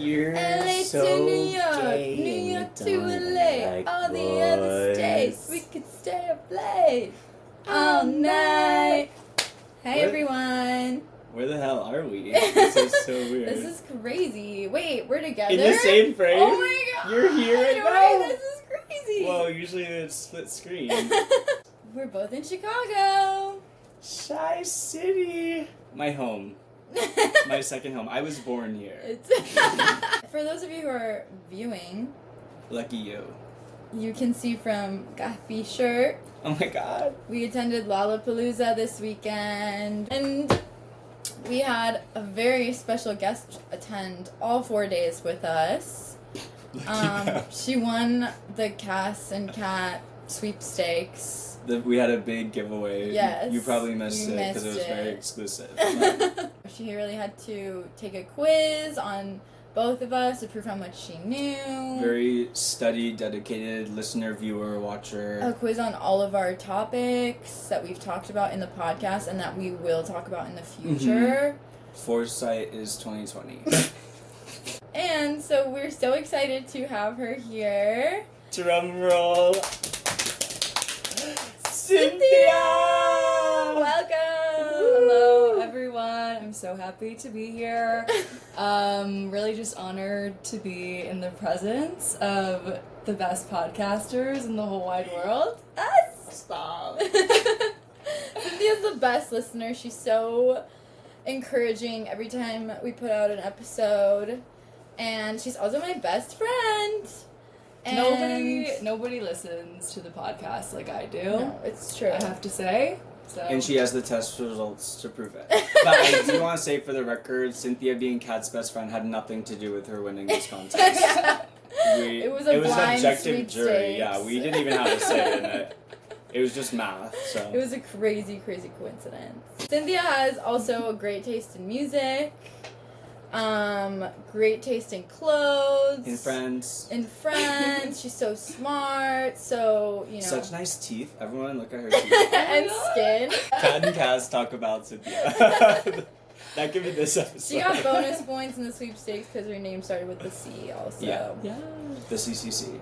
You're LA so to New York, gay New and York you to don't LA, like all the other states, boys. we could stay up late all night. Hey What? everyone. Where the hell are we? This is so weird. This is crazy. Wait, we're together? In the same frame? Oh my god. You're here right Wait, now? this is crazy. Well, usually it's split screen. We're both in Chicago. Shy City. My home. My second home. I was born here. For those of you who are viewing, Lucky you. you can see from Gaffy's shirt, Oh my god. we attended Lollapalooza this weekend, and we had a very special guest attend all 4 days with us. She won the Cas and Cat sweepstakes. We had a big giveaway. Yes, You probably missed you it because it missed was very it. exclusive. She really had to take a quiz on both of us to prove how much she knew. Very studied, dedicated listener, viewer, A watcher. quiz on all of our topics that we've talked about in the podcast and that we will talk about in the future. Foresight is 2020. And so we're so excited to have her here. Drum roll. Cynthia! Welcome! Hello, everyone. I'm so happy to be here. Really just honored to be in the presence of the best podcasters in the whole wide world. Stop. Cynthia's the best listener. She's so encouraging every time we put out an episode. And she's also my best friend. And Nobody listens to the podcast like I do. No, it's true. I have to say. So. And she has the test results to prove it. But I do want to say for the record, Cynthia being Kat's best friend had nothing to do with her winning this contest. It was a blind objective jury. sweepstakes. Yeah, we didn't even have a say in it. It was just math. So It was a crazy, crazy coincidence. Cynthia has also a great taste in music, great taste in clothes. in friends. She's so smart, so, you know. Such nice teeth. Everyone look at her teeth. And skin. Kat and Kaz talk about Cynthia. That could be this episode. She got bonus points in the sweepstakes because her name started with the C also. Yeah. Yeah. The CCC.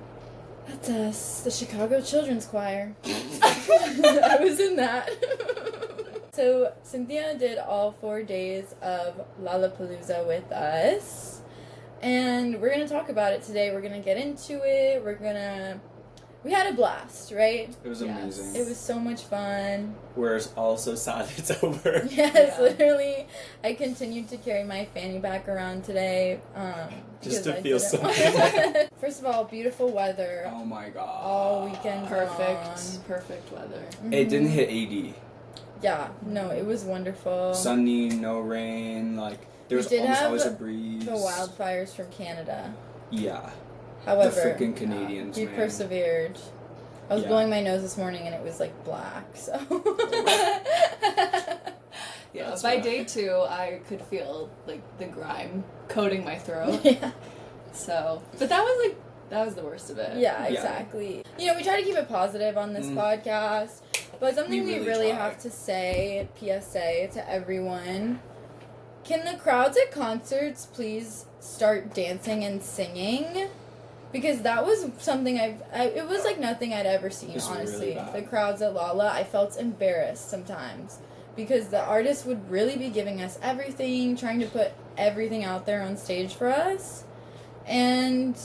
That's us, the Chicago Children's Choir. I was in that. So Cynthia did all 4 days of Lollapalooza with us. And we're going to talk about it today. We're going to get into it. We had a blast, right? It was Yes. amazing. It was so much fun. We're all so sad it's over. Yes, Yeah. Literally. I continued to carry my fanny pack around today. Just because to I feel didn't want- something. First of all, beautiful weather Oh my god. all weekend. Perfect weather. It didn't Mhm. hit 80. Yeah, no, it was wonderful. Sunny, no rain, like there We was did almost have always a breeze. The wildfires from Canada. Yeah. However, frickin' Canadians, we man. persevered. I was Yeah. blowing my nose this morning and it was like black, so. Yeah. That's By rough. day 2, I could feel like the grime coating my throat. Yeah. So, but that was the worst of it. Yeah, exactly. You know, we try to keep it positive on this podcast, but something We we really really try. have to say, PSA to everyone, can the crowds at concerts please start dancing and singing? Because that was something it was like nothing I'd ever seen, It's honestly. really bad. The crowds at Lolla, I felt embarrassed sometimes. Because the artists would really be giving us everything, trying to put everything out there on stage for us. And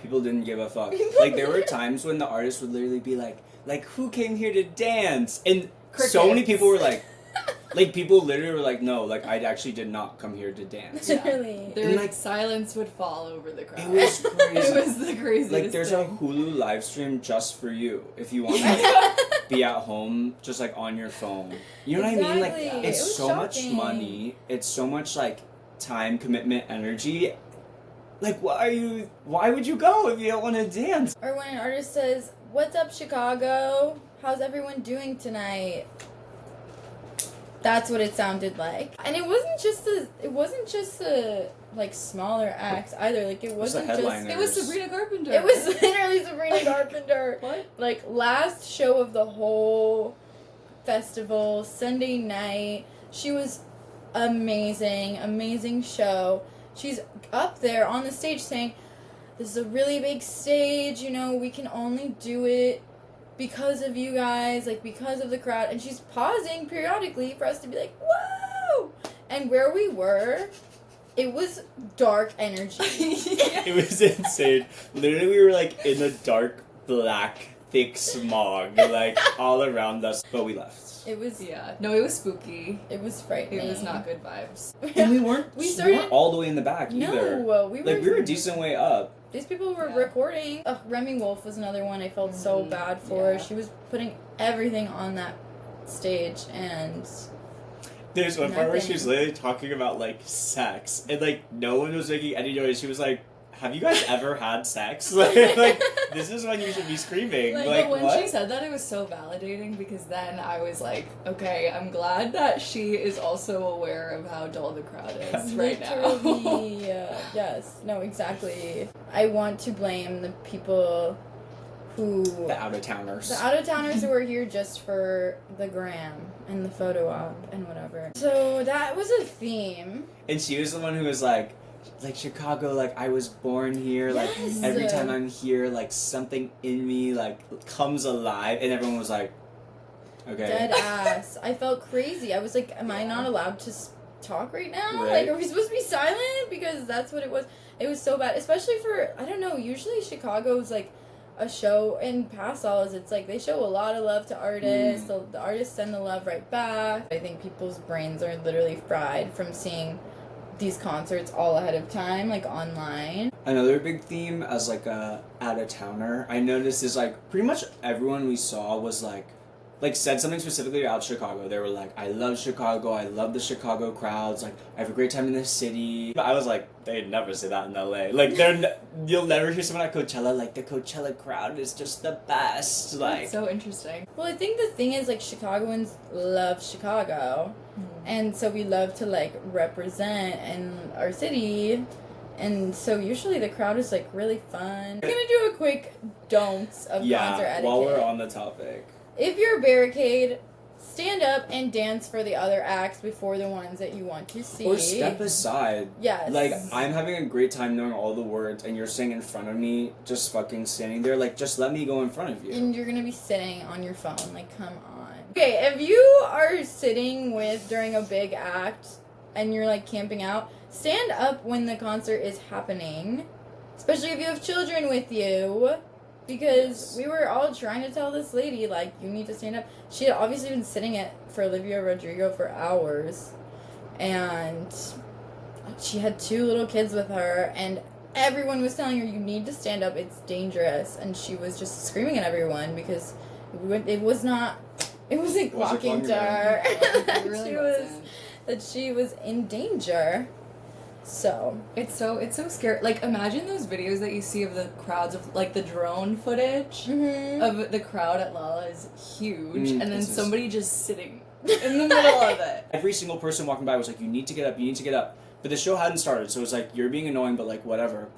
People didn't give a fuck. Like there were times when the artist would literally be like who came here to dance? And so many Crickets. people were like people literally were like, no, like I actually did not come here to dance. Yeah. Really. There And, like silence would fall over the crowd. It was crazy. It was the craziest Like there's a thing. Hulu live stream just for you if you want to like, be at home just like on your phone. You know what I mean? Like Exactly. it's It was so much shocking. money. It's so much like time, commitment, energy. Like why would you go if you don't want to dance? Or when an artist says, "What's up, Chicago? How's everyone doing tonight?" That's what it sounded like. And it wasn't just the like smaller acts either. Like it wasn't just headliner. It was Sabrina Carpenter. it was literally Sabrina Carpenter. What? Like last show of the whole festival, Sunday night. She was amazing show. she's up there on the stage saying, this is a really big stage, you know, we can only do it because of you guys, like, because of the crowd. And she's pausing periodically for us to be like, whoa! And where we were, it was dark energy. It was insane. Literally, we were, like, in a dark, black, thick smog, like, all around us. But we left. It was, No, it was spooky. it was frightening. It was not good vibes. And we weren't, We we weren't all the way in the back either. No, we were a decent way up. These people were Yeah. recording. Remy Wolf was another one I felt so bad for. Yeah. She was putting everything on that stage, and There's one part where she Nothing. was literally talking about, like, sex, and, like, no one was making any noise. She was like, have you guys ever had sex? Like, this is when you should be screaming. Like, But when what? she said that, it was so validating because then I was like, okay, I'm glad that she is also aware of how dull the crowd is right now. literally, yes, no, exactly. I want to blame the people who The out-of-towners. the out-of-towners who were here just for the gram and the photo op and whatever. So that was a theme. And she was the one who was like, Chicago, like, I was born here, like, Yes. every time I'm here, like, something in me, like, comes alive, and everyone was like, okay. Dead ass. I felt crazy. I was like, am I not allowed to talk right now? Right. Like, are we supposed to be silent? Because that's what it was. It was so bad. Especially for, I don't know, usually Chicago's like a show, in past alls, it's like they show a lot of love to artists. The artists send the love right back. I think people's brains are literally fried from seeing these concerts all ahead of time, like online. Another big theme as, like, a out-of-towner, I noticed is, like, pretty much everyone we saw was, like, said something specifically about Chicago. They were like, I love Chicago, I love the Chicago crowds, like, I have a great time in this city. But I was like, they'd never say that in LA. Like, you'll never hear someone at Coachella, like, the Coachella crowd is just the best. Like, It's so interesting. Well, I think the thing is, like, Chicagoans love Chicago. And so we love to, like, represent in our city. And so usually the crowd is, like, really fun. We're gonna do a quick don'ts of concert etiquette. while we're on the topic. If you're a barricade, stand up and dance for the other acts before the ones that you want to see. Or step aside. Yes. Like, I'm having a great time knowing all the words, and you're sitting in front of me, just fucking standing there. Like, just let me go in front of you. And you're gonna be sitting on your phone. Like, come on. Okay, if you are sitting during a big act and you're, like, camping out, stand up when the concert is happening. Especially if you have children with you. Because we were all trying to tell this lady, like, you need to stand up. She had obviously been sitting for Olivia Rodrigo for hours. And she had 2 little kids with her. And everyone was telling her, you need to stand up. It's dangerous. And she was just screaming at everyone because it was not... It wasn't walking to her. It really wasn't. That she was in danger. So It's so scary. Like, imagine those videos that you see of the crowds of, like, the drone footage of the crowd at Lolla is huge, and then somebody just sitting in the middle of it. Every single person walking by was like, you need to get up, you need to get up. But the show hadn't started, so it was like, you're being annoying, but, like, whatever.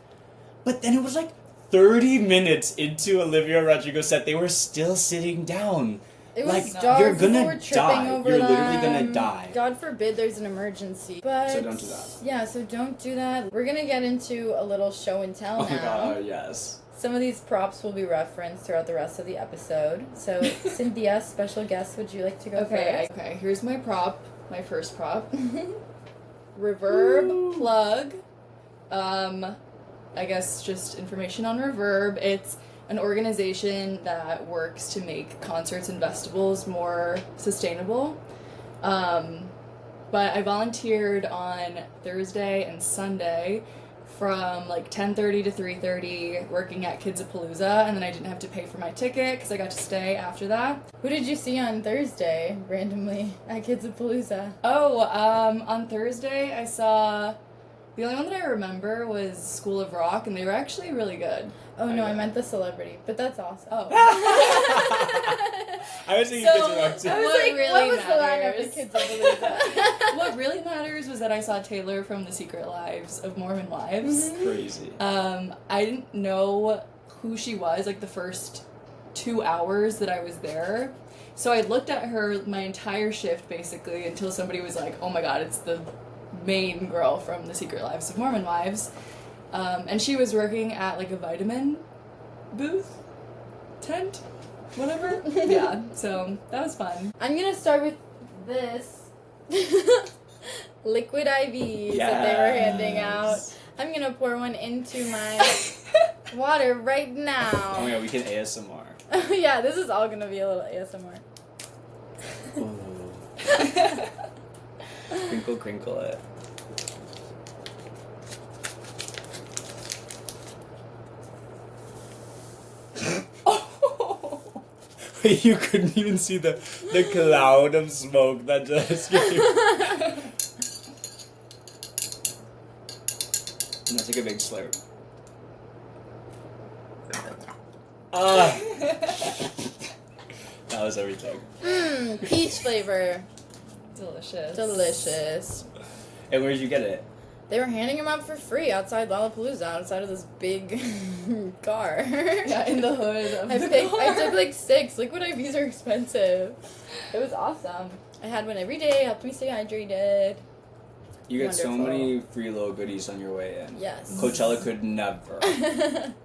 But then it was like 30 minutes into Olivia Rodrigo's set, they were still sitting down. it Like, was dogs you're who gonna were tripping die. over You're them. literally gonna die. God forbid there's an emergency. But So don't do that. Yeah, so don't do that. We're gonna get into a little show and tell Oh now. my god, yes. Some of these props will be referenced throughout the rest of the episode. So Cynthia, special guest, would you like to go first? Okay, here's my prop, my first prop. Reverb plug. I guess just information on Reverb. It's an organization that works to make concerts and festivals more sustainable. But I volunteered on Thursday and Sunday from like 10:30 to 3:30 working at Kidsapalooza, and then I didn't have to pay for my ticket because I got to stay after that. Who did you see on Thursday, randomly, at Kidsapalooza? Oh, on Thursday I saw... The only one that I remember was School of Rock, and they were actually really good. Oh no, I meant the celebrity, but that's awesome. Oh. I was thinking So- Kids Rock too. I was What like, really what was the lineup matters? at Kidsapalooza? What really matters was that I saw Taylor from The Secret Lives of Mormon Wives. Crazy. I didn't know who she was, like, the first 2 hours that I was there. So I looked at her my entire shift, basically, until somebody was like, oh my god, it's the main girl from The Secret Lives of Mormon Wives. And she was working at like a vitamin booth, tent, whatever. Yeah, so that was fun. I'm gonna start with this liquid IVs that they were handing out. I'm gonna pour one into my water right now. Oh yeah, we can ASMR. Yeah, this is all gonna be a little ASMR. Ooh. Crinkle, crinkle it. You couldn't even see the cloud of smoke that just came. And that's like a big slurp. Ah! That was everything. Peach flavor. Delicious. Delicious. And where did you get it? They were handing them out for free outside Lollapalooza, outside of this big car. Yeah, in the hood of the car. I took like 6. Liquid IVs are expensive. It was awesome. I had one every day, helped me stay hydrated. You get so Wonderful. many free little goodies on your way in. Yes. Coachella could never.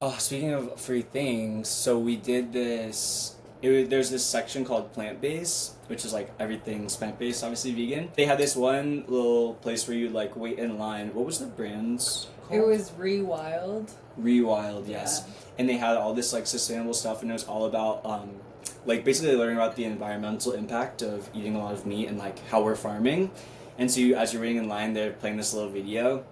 Oh, speaking of free things, so we did this. There's this section called plant-based, which is like everything's plant-based, obviously vegan. They had this one little place where you like wait in line. What was the brand's called? It was Rewild. Rewild, yes. Yeah. And they had all this like sustainable stuff, and it was all about like basically learning about the environmental impact of eating a lot of meat and like how we're farming. And so as you're waiting in line, they're playing this little video.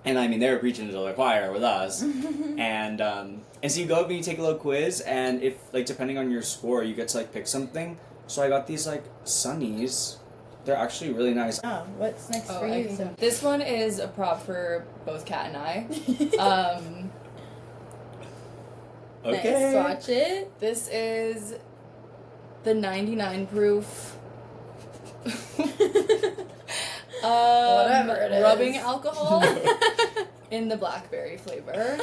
And I mean, they were preaching to the choir with us. And so you go up and you take a little quiz, and if, like, depending on your score, you get to, like, pick something. So I got these, like, sunnies. They're actually really nice. Oh, what's next for you? This one is a prop for both Kat and I. Okay. Nice, swatch it. This is the 99 proof Whatever it is. rubbing alcohol in the blackberry flavor.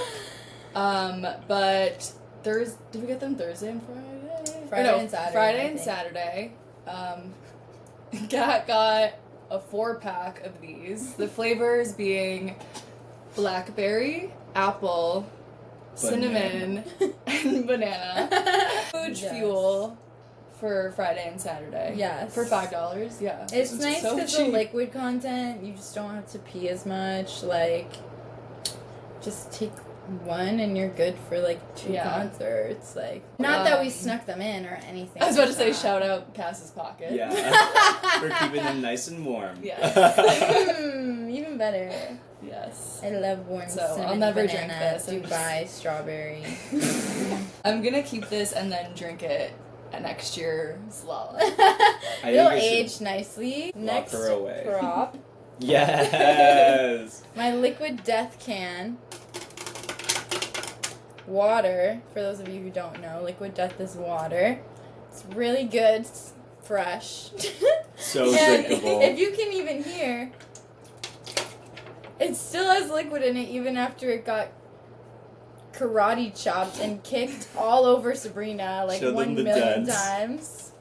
But did we get them Thursday and Friday? Friday and Saturday, Friday I and think. Saturday. Kat got a 4-pack of these. The flavors being blackberry, apple, cinnamon, and banana. Huge Yes. fuel for Friday and Saturday. Yes. For $5, yeah. It's nice so because the cheap. liquid content, you just don't have to pee as much. Like, just take one and you're good for like 2 Yeah. concerts. Like, not that we snuck them in or anything. I was about to say, like that. shout out Cass's pocket. Yeah. We're keeping them nice and warm. Yes. Even better. Yes. I love warm So, I'll cinnamon never banana, drink this. I'm Dubai strawberry. I'm gonna keep this and then drink it at next year's Lala. It'll I should age nicely. lock Next her away. prop, Yes. my liquid death can. Water, for those of you who don't know, liquid death is water. It's really good, it's fresh. So And drinkable. if you can even hear, it still has liquid in it even after it got karate chopped and kicked all over Sabrina like Show them 1 the million dents. times.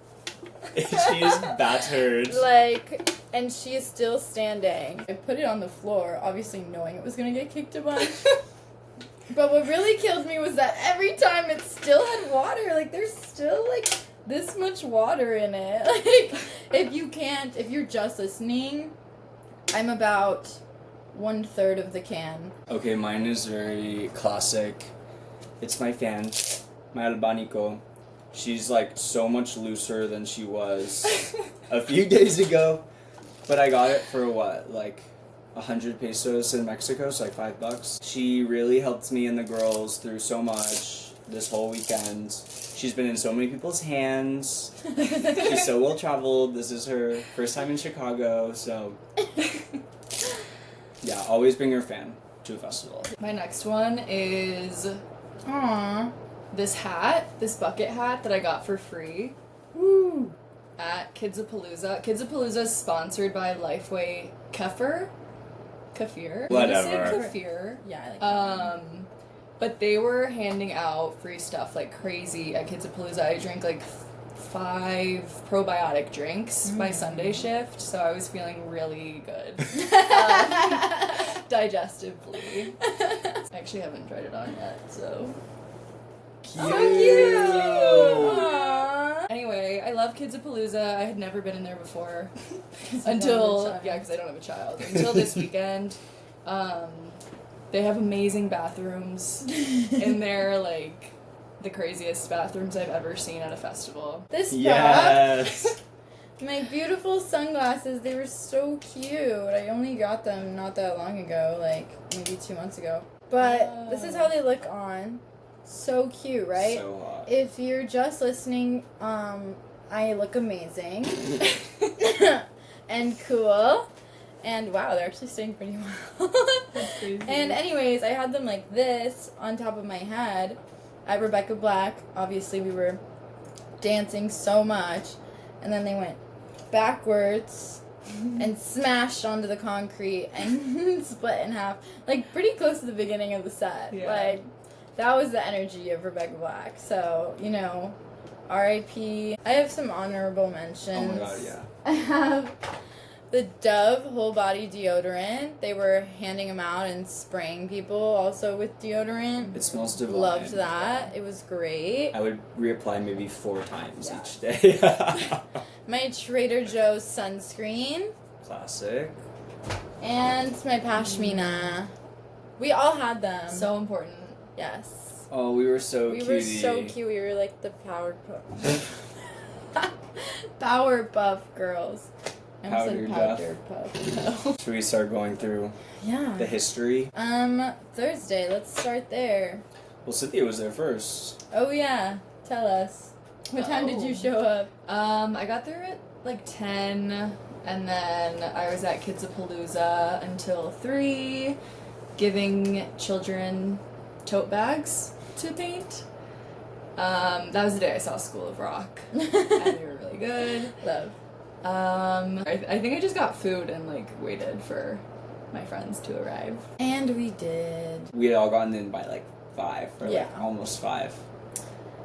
She is battered. Like, and she is still standing. I put it on the floor, obviously knowing it was gonna get kicked a bunch. But what really killed me was that every time it still had water. Like, there's still, like, this much water in it. Like, if you're just listening, I'm about 1/3 of the can. Okay, mine is very classic. It's my fan, my Albanico. She's like so much looser than she was a few days ago. But I got it for what, like 100 pesos in Mexico, so like $5. She really helped me and the girls through so much this whole weekend. She's been in so many people's hands. She's so well traveled. This is her first time in Chicago, so yeah, always bring your fan to a festival. My next one is Aww. this bucket hat that I got for free. Woo. At Kidsapalooza. Kidsapalooza is sponsored by Lifeway Kefir. Whatever. I say Kefir. Yeah, I like that. But they were handing out free stuff like crazy at Kidsapalooza. I drank like 5 probiotic drinks by Sunday shift, so I was feeling really good. Digestively. I actually haven't tried it on yet, so. Cute. So cute! Aww. Anyway, I love Kidsapalooza. I had never been in there before. Because Because I don't have a child. Until this weekend. They have amazing bathrooms in there, like the craziest bathrooms I've ever seen at a festival. This prop, Yes. my beautiful sunglasses, they were so cute. I only got them not that long ago, like maybe 2 months ago. But this is how they look on. So cute, right? So hot. If you're just listening, I look amazing. And cool. And wow, they're actually staying pretty well. That's crazy. And anyways, I had them like this on top of my head at Rebecca Black. Obviously, we were dancing so much. And then they went backwards and smashed onto the concrete and split in half. Like, pretty close to the beginning of the set. Yeah. Like, that was the energy of Rebecca Black. So, you know, R.I.P. I have some honorable mentions. Oh my god, yeah. I have the Dove whole body deodorant. They were handing them out and spraying people also with deodorant. It smells divine. Loved that. It was great. I would reapply maybe 4 times Yeah. each day. My Trader Joe's sunscreen. Classic. And my pashmina. We all had them. So important. Yes. Oh, we were so We cute. were so cute. We were like the Powerpuff Girls. I almost said Powder Powderpuff. Should we start going through Yeah. the history? Thursday. Let's start there. Well, Cynthia was there first. Oh yeah. Tell us. What time did you show up? I got there at like 10, and then I was at Kidsapalooza until 3, giving children tote bags to paint. That was the day I saw School of Rock, and they were really good. Love. I think I just got food and like waited for my friends to arrive. And we did. We had all gotten in by like 5, or Yeah. like almost 5.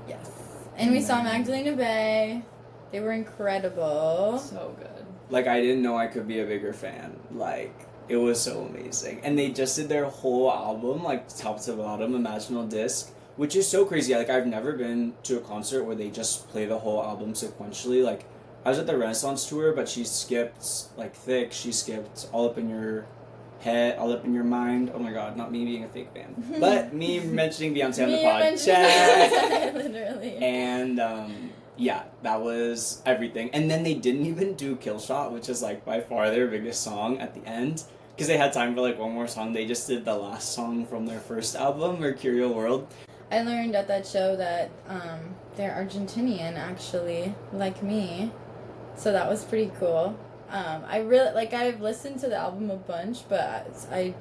Yes. And we saw Magdalena Bay. They were incredible. So good. Like, I didn't know I could be a bigger fan. Like, it was so amazing. And they just did their whole album, like, top to bottom, Imaginal Disc, which is so crazy. Like, I've never been to a concert where they just play the whole album sequentially. Like, I was at the Renaissance tour, but she skipped, like, Thick. She skipped All Up in Your Head, All Up in Your Mind. Oh my god, not me being a fake fan. But me mentioning Beyonce on the podcast. Literally. And, yeah, that was everything. And then they didn't even do Kill Shot, which is, like, by far their biggest song at the end. Because they had time for, like, one more song. They just did the last song from their first album, Mercurial World. I learned at that show that they're Argentinian, actually, like me. So that was pretty cool. I really, like, I've listened to the album a bunch, but I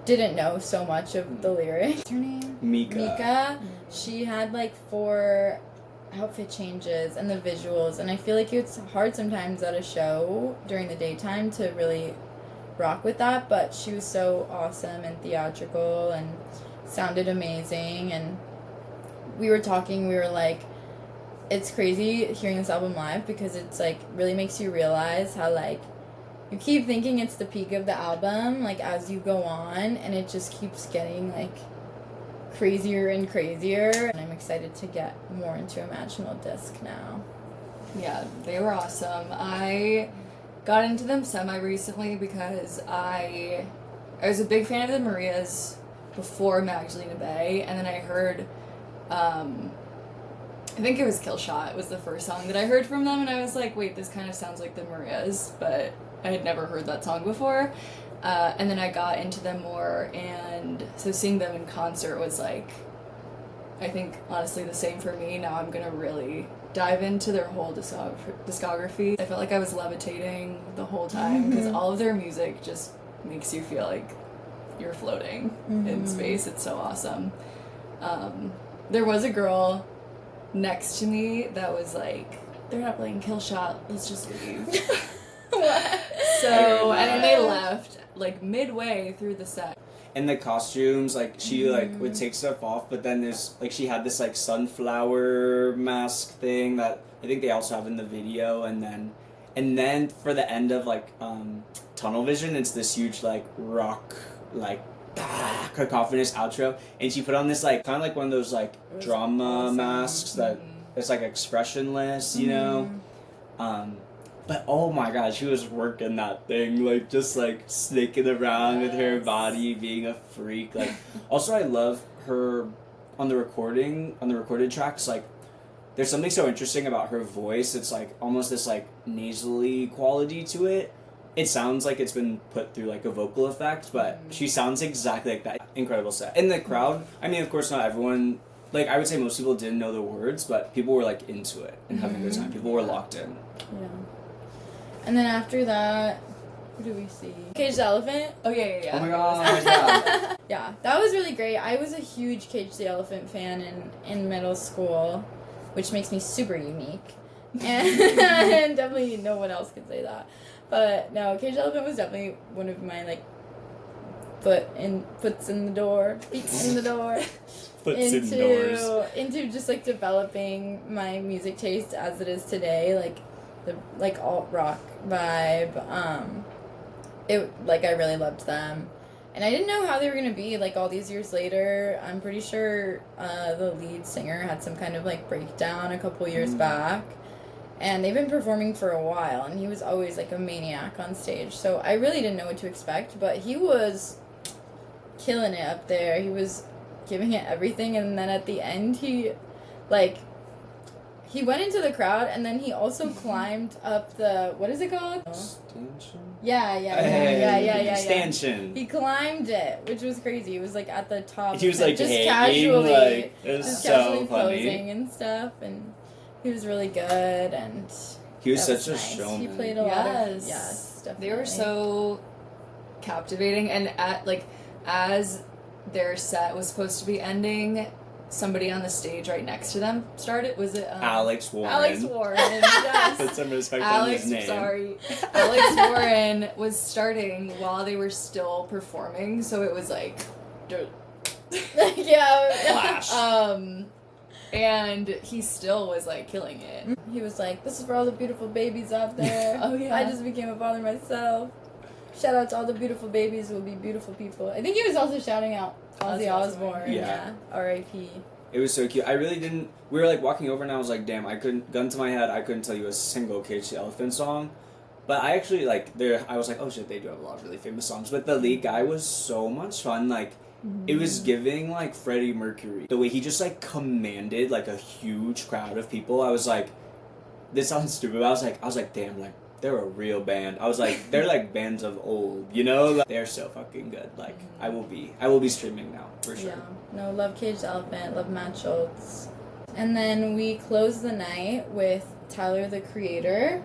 didn't know so much of the lyrics. What's her name? Mika. She had, like, 4 outfit changes and the visuals, and I feel like it's hard sometimes at a show during the daytime to really rock with that, but she was so awesome and theatrical and sounded amazing. And we were talking, we were like, it's crazy hearing this album live because it's like really makes you realize how like you keep thinking it's the peak of the album like as you go on, and it just keeps getting like crazier and crazier, and I'm excited to get more into Imaginal Disc now. Yeah, they were awesome. I got into them semi-recently because I was a big fan of the Marias before Magdalena Bay, and then I heard, I think it was Kill Shot was the first song that I heard from them, and I was like, wait, this kind of sounds like the Marias, but I had never heard that song before. And then I got into them more, and so seeing them in concert was like, I think honestly the same for me. Now I'm gonna really dive into their whole discography. I felt like I was levitating the whole time because all of their music just makes you feel like you're floating in space. It's so awesome. There was a girl next to me that was like, they're not playing Kill Shot, let's just leave. What? So, and then they left like midway through the set. And the costumes, like, she, like, would take stuff off, but then there's, like, she had this, like, sunflower mask thing that I think they also have in the video, and then for the end of, like, Tunnel Vision, it's this huge, like, rock, like, cacophonous outro, and she put on this, like, kind of like one of those, like, drama awesome. masks that it's, like, expressionless, you know? But oh my god, she was working that thing, like, just, like, snaking around with her body, being a freak. Like, also I love her on the recorded tracks, like, there's something so interesting about her voice. It's, like, almost this, like, nasally quality to it. It sounds like it's been put through, like, a vocal effect, but she sounds exactly like that. Incredible set. In the crowd, I mean, of course, not everyone, like, I would say most people didn't know the words, but people were, like, into it and having a good time. People were locked in. Yeah. And then after that, who do we see? Cage the Elephant. Oh, yeah. Oh my god, yeah. Yeah, that was really great. I was a huge Cage the Elephant fan in middle school, which makes me super unique. And definitely no one else can say that. But no, Cage the Elephant was definitely one of my, like, feet in the door. Puts indoors. Into just, like, developing my music taste as it is today, like the, like, alt rock vibe. I really loved them, and I didn't know how they were gonna be, like, all these years later. I'm pretty sure the lead singer had some kind of, like, breakdown a couple years back, and they've been performing for a while, and he was always, like, a maniac on stage, so I really didn't know what to expect, but he was killing it up there. He was giving it everything, and then at the end he went into the crowd, and then he also climbed up the, what is it called? Stanchion? Yeah. Stanchion. He climbed it, which was crazy. He was, like, at the top. He was, like, just hanging, casually, like, it was just so casually funny. posing and stuff, and he was really good, and He was that such a nice. showman. He played a lot of, Yes. yes, definitely. They were so captivating, and as their set was supposed to be ending, somebody on the stage right next to them started. Was it Alex Warren. Alex Warren. Yes. Put some respect Alex, on his name. sorry. Alex Warren was starting while they were still performing, so it was like, yeah. Flash. And he still was, like, killing it. He was like, "This is for all the beautiful babies out there." Oh, yeah. I just became a father myself. Shout out to all the beautiful babies who will be beautiful people. I think he was also shouting out Ozzy Osbourne. Yeah. R.I.P. It was so cute. I really didn't. We were, like, walking over, and I was like, damn, I couldn't. Gun to my head, I couldn't tell you a single Cage the Elephant song. But I actually, like, I was like, oh shit, they do have a lot of really famous songs. But the lead guy was so much fun. Like, it was giving, like, Freddie Mercury. The way he just, like, commanded, like, a huge crowd of people. I was like, this sounds stupid, but I was like, damn, like, they're a real band. I was like, they're like bands of old, you know? Like, they're so fucking good. Like, I will be streaming now, for sure. Yeah. No, love Cage the Elephant, love Matt Schultz. And then we closed the night with Tyler, the Creator.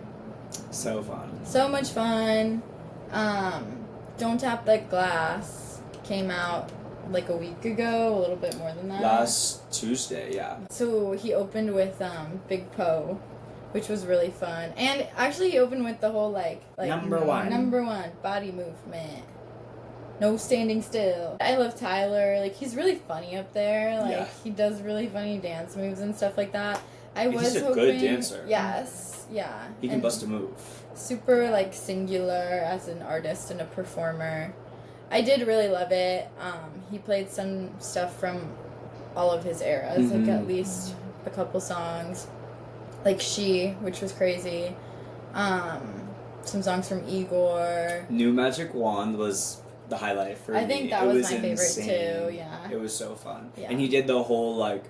So fun. So much fun. Don't Tap That Glass came out like a week ago, a little bit more than that. Last Tuesday, yeah. So he opened with Big Poe, which was really fun. And actually he opened with the whole like Number one, body movement. No standing still. I love Tyler. Like, he's really funny up there. Like, Yeah. he does really funny dance moves and stuff like that. He's a good dancer. Yes. Yeah. He can And bust a move. super, like, singular as an artist and a performer. I did really love it. He played some stuff from all of his eras, like at least a couple songs. Like She, which was crazy. Some songs from Igor. New Magic Wand was the highlight for me. I think that was my favorite insane. too, yeah. It was so fun. Yeah. And he did the whole, like,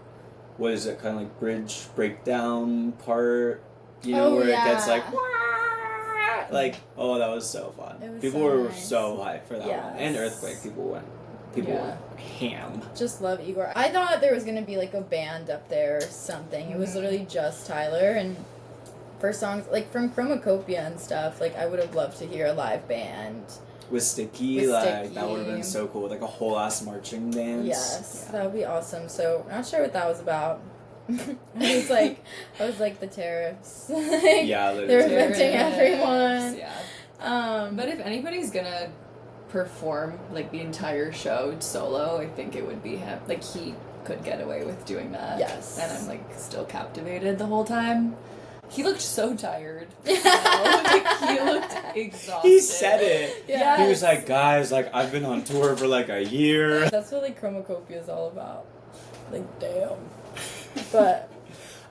what is it, kind of like bridge breakdown part, you know, Oh, where yeah. it gets like, "Wah!" Like, oh, that was so fun. It was People so were nice. so hyped for that one. And Yes. Earthquake, people went ham. Just love Igor. I thought there was gonna be like a band up there or something. It was literally just Tyler, and for songs like from Chromacopia and stuff, like I would have loved to hear a live band. With Sticky, With like, Sticky. that would have been so cool. Like a whole ass marching dance. Yes, Yeah. that would be awesome. So not sure what that was about. I was like the tariffs. Like, Yeah, they were literally. affecting Tariffs, everyone. Yeah. But if anybody's gonna perform like the entire show solo, I think it would be him. Like he could get away with doing that. Yes. And I'm like still captivated the whole time. He looked so tired. Like, he looked exhausted. He said it. Yeah. He was like, guys, like, I've been on tour for like a year. That's what like Chromacopia is all about. Like, damn. But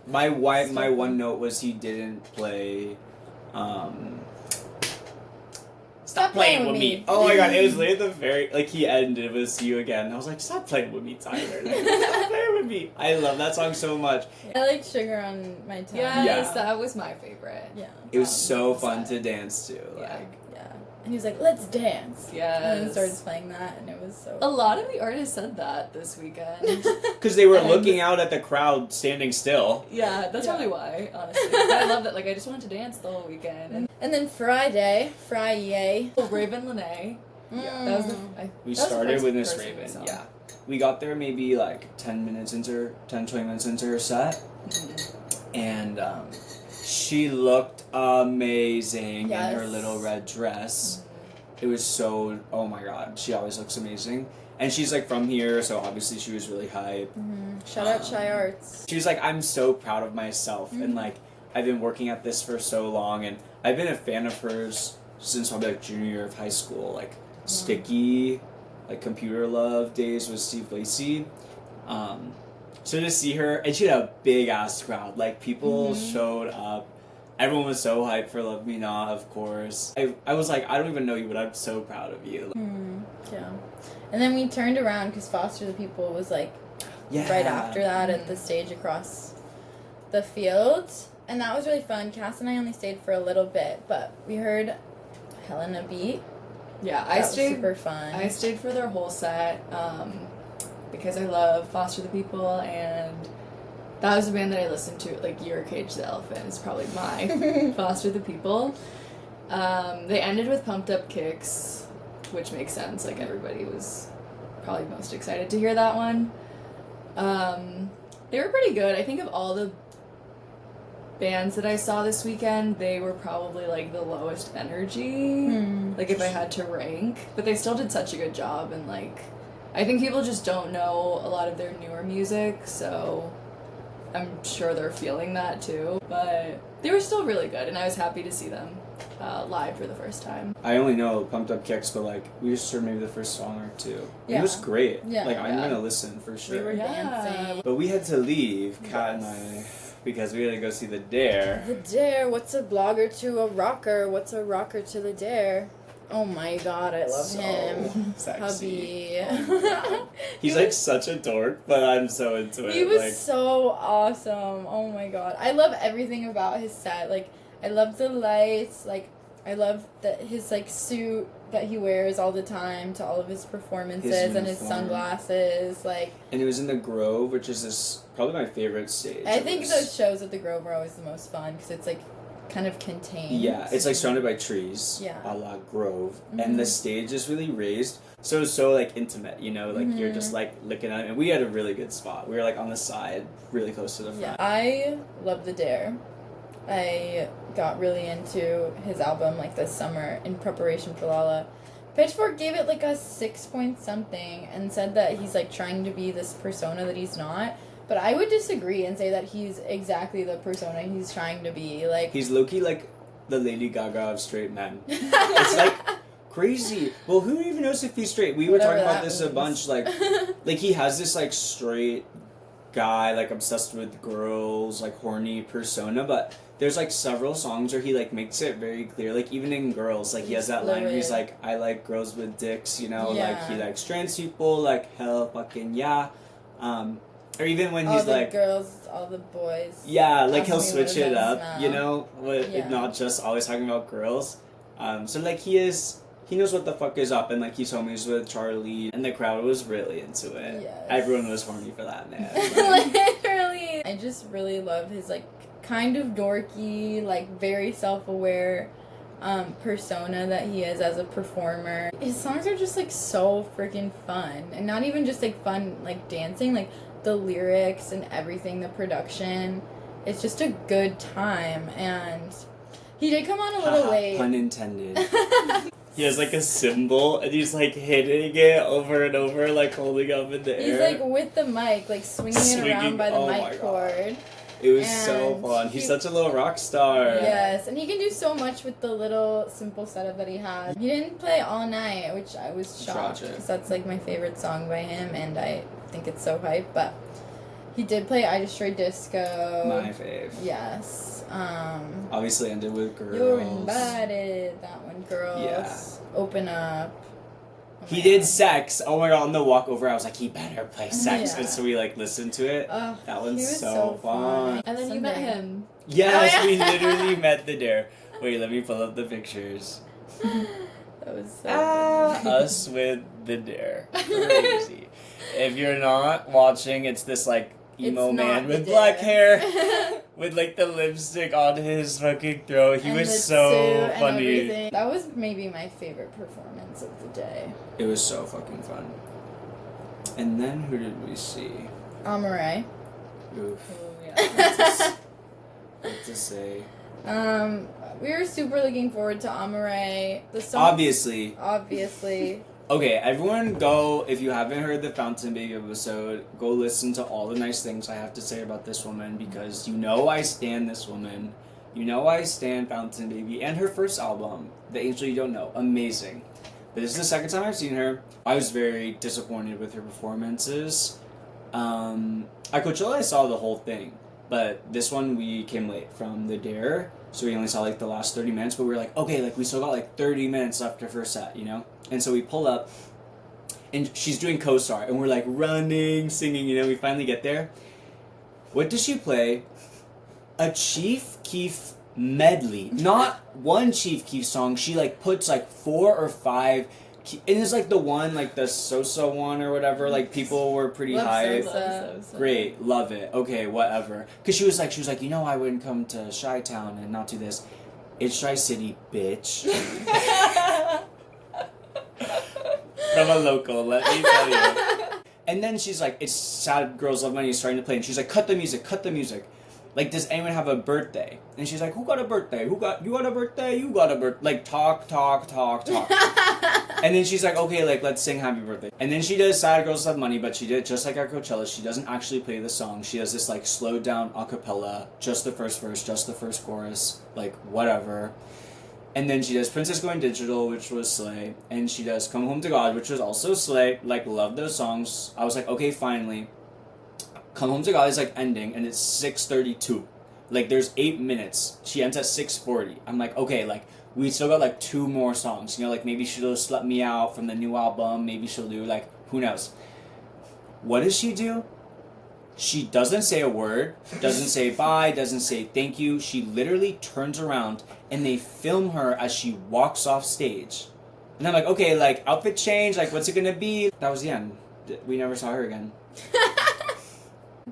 My one note was he didn't play, Stop playing with me. Oh my god, it was late at the very, like, he ended with See You Again. I was like, stop playing with me, Tyler. Like, stop playing with me. I love that song so much. I like Sugar on My Tongue. Yes, Yeah. that was my favorite. Yeah. It was so fun to dance to. Yeah. Like, Yeah. And he was like, let's dance. Yes. And then started playing that, and it was so. A lot of the artists said that this weekend. because they were And- looking out at the crowd standing still. Yeah, that's Yeah. probably why, honestly. But I love that. Like, I just wanted to dance the whole weekend. And then Friday. Oh, Raven Lene. Mm. That was the. We that was the started first with Miss person we Raven. saw. Yeah. We got there maybe like 20 minutes into her set. Mhm. And she looked amazing in her Yes. little red dress. It was so, oh my god, she always looks amazing. And she's like from here, so obviously she was really hype. Shout out Shy Arts. She was like, I'm so proud of myself, and like, I've been working at this for so long, and I've been a fan of hers since probably like junior year of high school. Like, Sticky, like Computer Love days with Steve Lacey. So to see her, and she had a big ass crowd. Like, people showed up. Everyone was so hyped for Love Me Not, of course. I was like, I don't even know you, but I'm so proud of you. Yeah. And then we turned around because Foster the People was like Yeah. right after that at the stage across the field. And that was really fun. Cass and I only stayed for a little bit, but we heard Helena beat. Yeah, That I was stayed. super fun. I stayed for their whole set because I love Foster the People, and that was a band that I listened to. Like, Your Cage the Elephant is probably my Foster the People. They ended with Pumped Up Kicks, which makes sense. Like, everybody was probably most excited to hear that one. They were pretty good. I think of all the bands that I saw this weekend, they were probably like the lowest energy. Like, if I had to rank, but they still did such a good job, and like, I think people just don't know a lot of their newer music, so I'm sure they're feeling that too. But they were still really good, and I was happy to see them live for the first time. I only know Pumped Up Kicks, but like, we just heard maybe the first song or two. Yeah. It was great. Yeah. Like, I'm Yeah. gonna listen for We sure. were dancing. But we had to leave, Kat and I, because we had to go see the Dare. The Dare, what's a blogger to a rocker? What's a rocker to the Dare? Oh my god, I love So him. sexy. Hubby. He's like such a dork, but I'm so into it. He was like, so awesome. Oh my god. I love everything about his set. Like, I love the lights. Like, I love that his like suit that he wears all the time to all of his performances and his uniform. sunglasses. Like, and it was in the Grove, which is this probably my favorite stage. I It think was- those shows at the Grove are always the most fun because it's like kind of contained. Yeah, it's like surrounded by trees. Yeah. A la Grove, and the stage is really raised, so it's so like intimate. You know, like you're just like looking at it. And we had a really good spot. We were like on the side, really close to the Yeah, front. I love the Dare. I got really into his album like this summer in preparation for Lala. Pitchfork gave it like a 6 point something and said that he's like trying to be this persona that he's not. But I would disagree and say that he's exactly the persona he's trying to be. Like, He's low-key like the Lady Gaga of straight men. It's like crazy. Well, who even knows if he's straight? We were Whatever talking about that this a means. bunch. Like he has this like straight guy, like obsessed with girls, like horny persona, but there's like several songs where he like makes it very clear, like even in Girls, like he has He's that line where he's fluid. like, I like girls with dicks, you know, Yeah. like he likes trans people, like hell fucking yeah. Or even when all he's the like, girls, all the boys. yeah, like Ask he'll me switch what it it does up, now. you know, with Yeah. not just always talking about girls. So like he knows what the fuck is up, and like he's homies with Charlie, and the crowd was really into it. Yes. Everyone was horny for that man. Literally. I just really love his like kind of dorky, like very self-aware persona that he is as a performer. His songs are just like so freaking fun, and not even just like fun like dancing, like the lyrics and everything, the production. It's just a good time, and he did come on a little late. Pun intended. He has like a cymbal and he's like hitting it over and over, like holding up in the air. He's like with the mic, like swinging it around by the mic cord. It was so fun. He's such a little rock star. Yes, and he can do so much with the little simple setup that he has. He didn't play All Night, which I was shocked because that's like my favorite song by him, and I think it's so hype. But he did play I Destroy Disco. My fave. Yes. Obviously ended with Girls. You're Invited. That one, Girls. Yeah. Open Up. He did Sex. Oh my god, on the walk over, I was like, he better play Sex. Yeah. And so we like listened to it. That one's so fun. And then you met him. Yes, Oh, yeah. we literally met the dare. Wait, let me pull up the pictures. That was so good. Us with the dare. Crazy. If you're not watching, it's this like emo It's man not with the black Dare. hair with like the lipstick on his fucking throat. He And was the so suit and funny. everything. That was maybe my favorite performance of the day. It was so fucking fun. And then who did we see? Amaray. Oof. Oh, yeah. What to say? We were super looking forward to Amaray. The song. Obviously. Okay, everyone go, if you haven't heard the Fountain Baby episode, go listen to all the nice things I have to say about this woman, because you know I stan this woman. You know I stan Fountain Baby and her first album, The Angel You Don't Know. Amazing. But this is the second time I've seen her. I was very disappointed with her performances. At Coachella I saw the whole thing, but this one we came late from the Dare, so we only saw like the last 30 minutes, but we were like, okay, like we still got like 30 minutes left of her set, you know? And so we pull up, and she's doing co-star, and we're like running, singing, you know, we finally get there. What does she play? A Chief Keef medley. Not one Chief Keef song, she like puts like 4 or 5, and it's like the one, like the Sosa one or whatever, like people were pretty Love hyped. Sosa. Great, love it. Okay, whatever. Because she was like, you know, I wouldn't come to Chi-Town and not do this. It's Tri-City, bitch. From a local, let me tell you. And then she's like, it's Sad Girls Love Money is starting to play. And she's like, cut the music, cut the music. Like, does anyone have a birthday? And she's like, who got a birthday? You got a birthday? You got a birthday. Like, talk. And then she's like, okay, like, let's sing happy birthday. And then she does Sad Girls Love Money, but she did, just like at Coachella, she doesn't actually play the song. She does this, like, slowed down a cappella, just the first verse, just the first chorus, like, whatever. And then she does Princess Going Digital, which was slay. And she does Come Home to God, which was also slay. Like, love those songs. I was like, okay, finally. Come Home to God is, like, ending, and it's 6:32. Like, there's 8 minutes. She ends at 6:40. I'm like, okay, like, we still got, like, 2 more songs. You know, like, maybe she'll just Let Me Out from the new album. Maybe she'll do, like, who knows. What does she do? She doesn't say a word, doesn't say bye, doesn't say thank you. She literally turns around, and they film her as she walks off stage. And I'm like, okay, like, outfit change, like, what's it gonna be? That was the end. We never saw her again.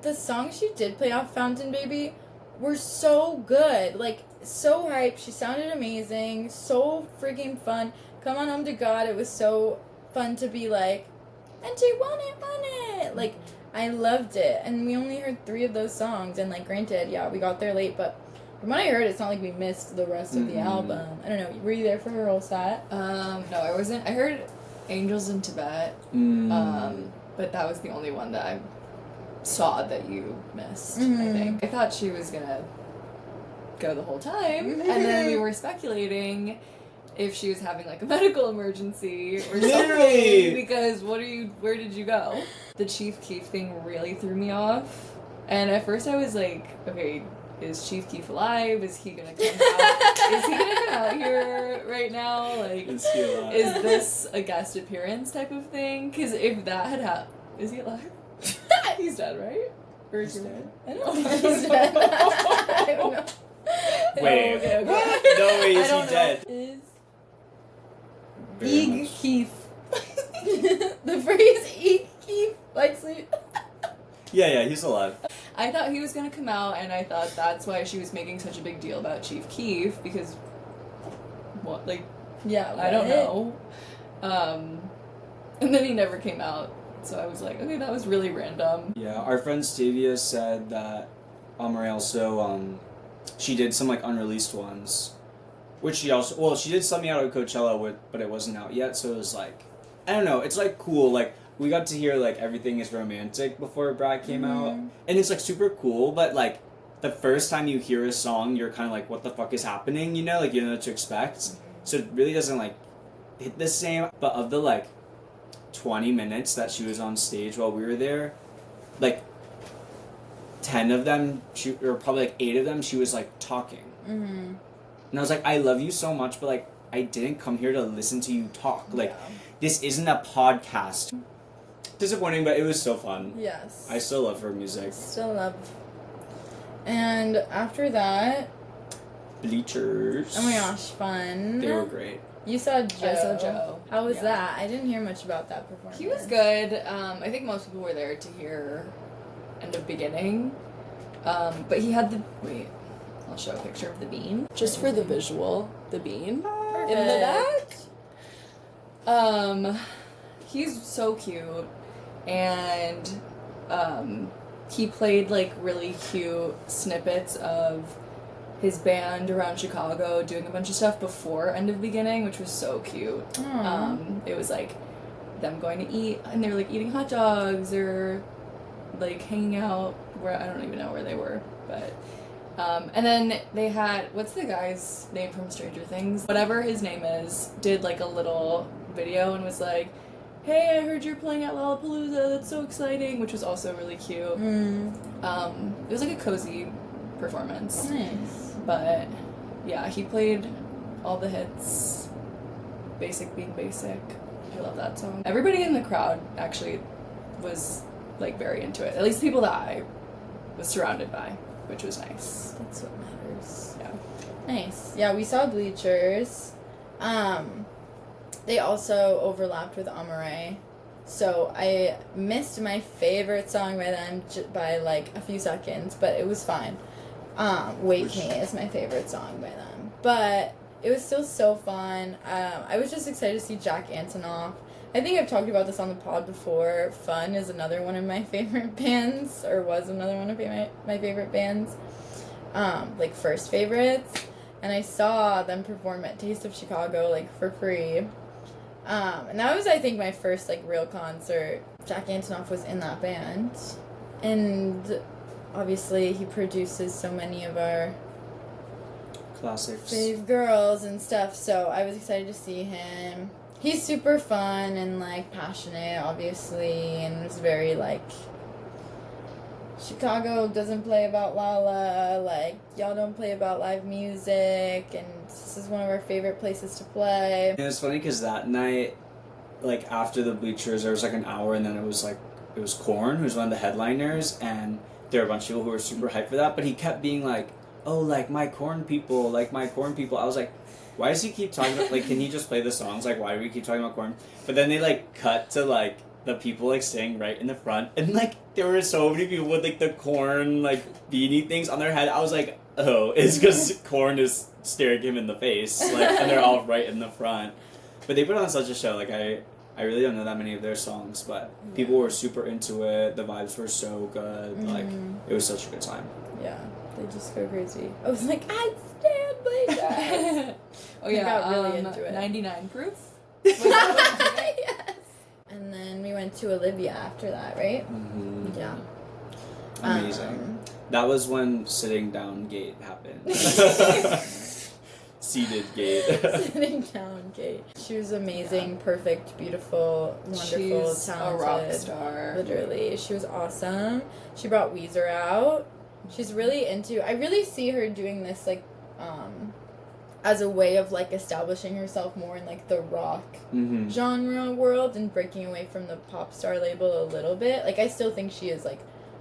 The songs she did play off Fountain Baby were so good. Like, so hype. She sounded amazing. So freaking fun. Come On Home to God. It was so fun to be like, and she want it. Like, I loved it. And we only heard 3 of those songs. And, like, granted, yeah, we got there late, but from what I heard, it's not like we missed the rest of the album. I don't know. Were you there for her whole set? No, I wasn't. I heard Angels in Tibet, but that was the only one that I saw that you missed, I think. I thought she was gonna go the whole time, and then we were speculating if she was having like a medical emergency or something, because where did you go? The Chief Keef thing really threw me off, and at first I was like, okay, is Chief Keef alive? Is he gonna come out? Is he gonna come out here right now? Like, Is he alive? Is this a guest appearance type of thing? Because if that had happened, is he alive? He's dead, right? Or is he dead? I don't know. He's dead. I don't know. Wait, Okay. no way, I is don't he know. dead? Is Very Eeg much. Keef. the phrase "eat keep" like sleep? Yeah, he's alive. I thought he was gonna come out, and I thought that's why she was making such a big deal about Chief Keef, because what, like, Yeah, I don't know. And then he never came out, so I was like, okay, that was really random. Yeah, our friend Stavia said that Amaray also, she did some, like, unreleased ones. which she also, well, she did sub me out at Coachella, but it wasn't out yet, so it was like, I don't know, it's like cool, like, we got to hear like Everything Is Romantic before Brad came out, and it's like super cool, but like, the first time you hear a song, you're kind of like, what the fuck is happening, you know, like, you don't know what to expect, so it really doesn't like hit the same, but of the like 20 minutes that she was on stage while we were there, like 10 of them, or probably like 8 of them, she was like talking. And I was like, I love you so much, but like, I didn't come here to listen to you talk. Like, this isn't a podcast. Disappointing, but it was still fun. Yes. I still love her music. Still love. And after that... Bleachers. Oh my gosh, fun. They were great. You saw Joe. I saw Joe. How was that? I didn't hear much about that performance. He was good. I think most people were there to hear End of Beginning. But he had the... Wait, I'll show a picture of the bean. Just for the visual, the bean. Perfect. In the back. He's so cute. And he played like really cute snippets of his band around Chicago doing a bunch of stuff before End of Beginning, which was so cute. It was like them going to eat, and they were like eating hot dogs or like hanging out where I don't even know where they were, but and then they had, what's the guy's name from Stranger Things? Whatever his name is, did like a little video and was like, hey, I heard you're playing at Lollapalooza, that's so exciting, which was also really cute. It was like a cozy performance. Nice. But yeah, he played all the hits. Basic being basic. I love that song. Everybody in the crowd actually was like very into it. At least people that I was surrounded by, which was nice. That's what matters. Yeah. Nice. Yeah, we saw Bleachers. They also overlapped with Amare. So I missed my favorite song by them by like a few seconds, but it was fine. Wake Me is my favorite song by them. But it was still so fun. I was just excited to see Jack Antonoff. I think I've talked about this on the pod before. Fun is another one of my favorite bands, or was another one of my favorite bands. Like first favorites. And I saw them perform at Taste of Chicago, like for free. And that was, I think, my first like real concert. Jack Antonoff was in that band. And obviously he produces so many of our classics, fave girls and stuff, so I was excited to see him. He's super fun and like passionate, obviously, and was very like, Chicago doesn't play about Lala, like y'all don't play about live music, and this is one of our favorite places to play. It was funny because that night, like after the Bleachers, there was like an hour, and then it was Korn, who's one of the headliners, and there were a bunch of people who were super hyped for that, but he kept being like, oh, like my Korn people, like my Korn people. I was like, why does he keep talking about, like, can he just play the songs? Like, why do we keep talking about Korn? But then they, like, cut to, like, the people, like, staying right in the front, and, like, there were so many people with, like, the Korn, like, beanie things on their head. I was like, oh, it's because Korn is staring him in the face, like, and they're all right in the front. But they put on such a show, like, I really don't know that many of their songs, but people were super into it. The vibes were so good. Like, it was such a good time. Yeah, they just go crazy. I was like, I stand Bleachers. Oh yeah, I got really into it. 99 Proof. Yes. And then we went to Olivia after that, right? Mm-hmm. Yeah. Amazing. That was when Sitting Down Gate happened. Seated Gate. Sitting down Gate. She was amazing, perfect, beautiful, wonderful, She's talented. a rock star. Literally. She was awesome. She brought Weezer out. She's really into, I really see her doing this, like, as a way of, like, establishing herself more in, like, the rock genre world and breaking away from the pop star label a little bit. Like, I still think she is, like,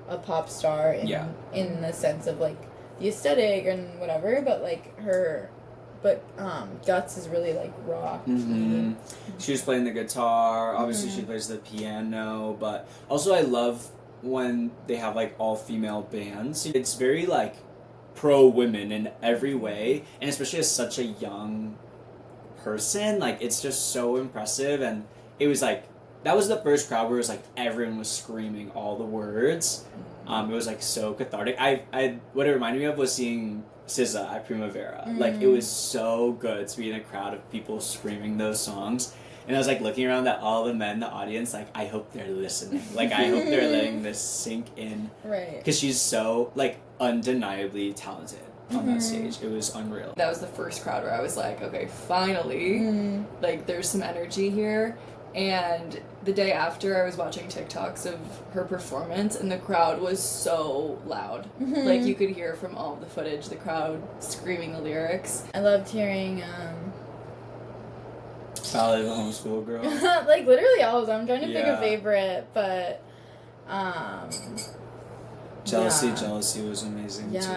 a pop star in the sense of, like, the aesthetic and whatever, but, like, Guts is really, like, rock. She was playing the guitar. Obviously, she plays the piano, but also I love when they have, like, all-female bands. It's very, like, pro-women in every way, and especially as such a young person, like, it's just so impressive, and it was, like, that was the first crowd where it was like everyone was screaming all the words. It was like so cathartic. What it reminded me of was seeing SZA at Primavera. Like it was so good to be in a crowd of people screaming those songs. And I was like looking around at all the men in the audience, like I hope they're listening. Like I hope they're letting this sink in. Right. Because she's so like undeniably talented on that stage. It was unreal. That was the first crowd where I was like, okay, finally, like there's some energy here. And the day after, I was watching TikToks of her performance, and the crowd was so loud. Like you could hear from all of the footage, the crowd screaming the lyrics. I loved hearing Ballad of a Homeschool Girl. like literally all of them. I'm trying to pick a Yeah. favorite, but Jealousy, yeah. Jealousy was amazing Yeah. too.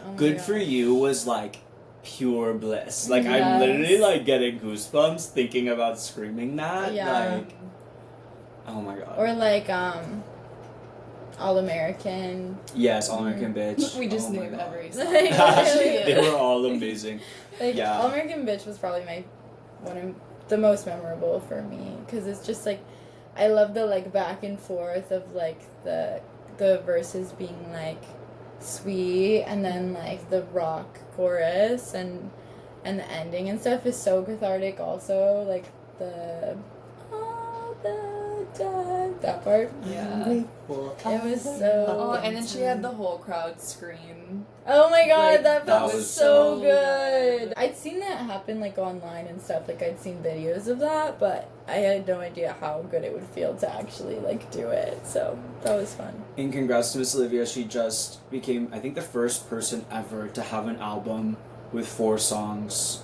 Oh my Good gosh. for You was like pure bliss. Like I'm Yes. literally like getting goosebumps thinking about screaming that. Yeah. Like, oh my god. Or like All American. Yes, All American Bitch. We just Oh my name God. every song. They were all amazing. Like Yeah. All American Bitch was probably one of the most memorable for me, because it's just like I love the like back and forth of like the verses being like sweet, and then like the rock chorus and the ending and stuff is so cathartic also, like the all the time, that part. Yeah. It was so Oh, and then she had the whole crowd scream. oh my god, Like, that that felt was so so good. good. I'd seen that happen like online and stuff, like I'd seen videos of that, but I had no idea how good it would feel to actually like do it, so that was fun. And congrats to Miss Olivia. She just became, I think, the first person ever to have an album with 4 songs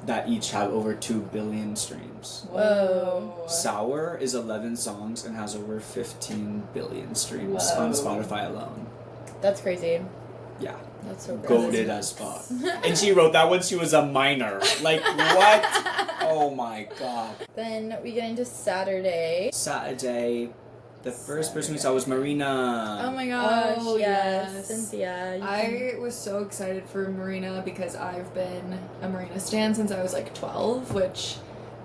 that each have over 2 billion streams. Whoa. Sour is 11 songs and has over 15 billion streams Whoa. on Spotify alone. That's crazy. Yeah. That's so great. Goated as fuck. And she wrote that when she was a minor. Like, what? Oh my god. Then we get into Saturday. Saturday, the first person we saw was Marina. Oh my gosh, Oh, yes. yes. Cynthia. you can- I was so excited for Marina because I've been a Marina stan since I was like 12, which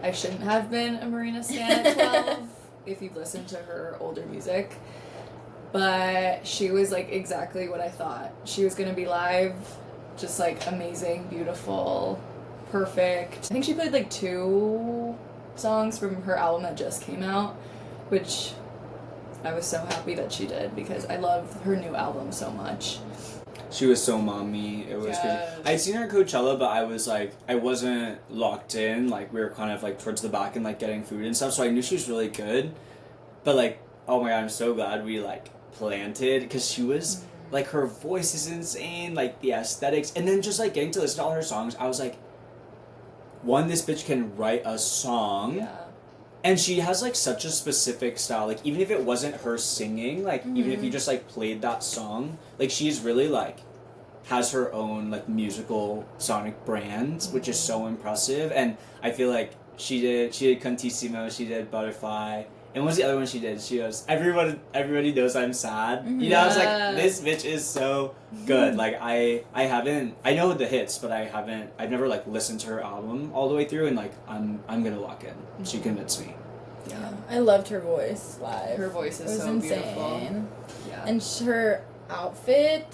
I shouldn't have been a Marina stan at 12 if you've listened to her older music. But she was like exactly what I thought. She was gonna be live, just like amazing, beautiful, perfect. I think she played like 2 songs from her album that just came out, which I was so happy that she did because I love her new album so much. She was so mommy. It was Yes. crazy. I'd seen her at Coachella, but I was like, I wasn't locked in. Like, we were kind of like towards the back and like getting food and stuff, so I knew she was really good. But like, oh my god, I'm so glad we like planted, because she was like, her voice is insane, like the aesthetics, and then just like getting to listen to all her songs, I was like, one, this bitch can write a song. Yeah. And she has like such a specific style. Like even if it wasn't her singing, like even if you just like played that song, like she's really like has her own like musical sonic brand, which is so impressive. And I feel like she did Cantissimo, she did Butterfly. And what's the other one she did? She goes, everybody knows I'm sad. You know, I was Yeah. like, this bitch is so good. Like I know the hits, but I've never like listened to her album all the way through, and like I'm gonna lock in. She convinced me. Yeah. I loved her voice live. Her voice It is was so insane. beautiful. Yeah. And her outfit,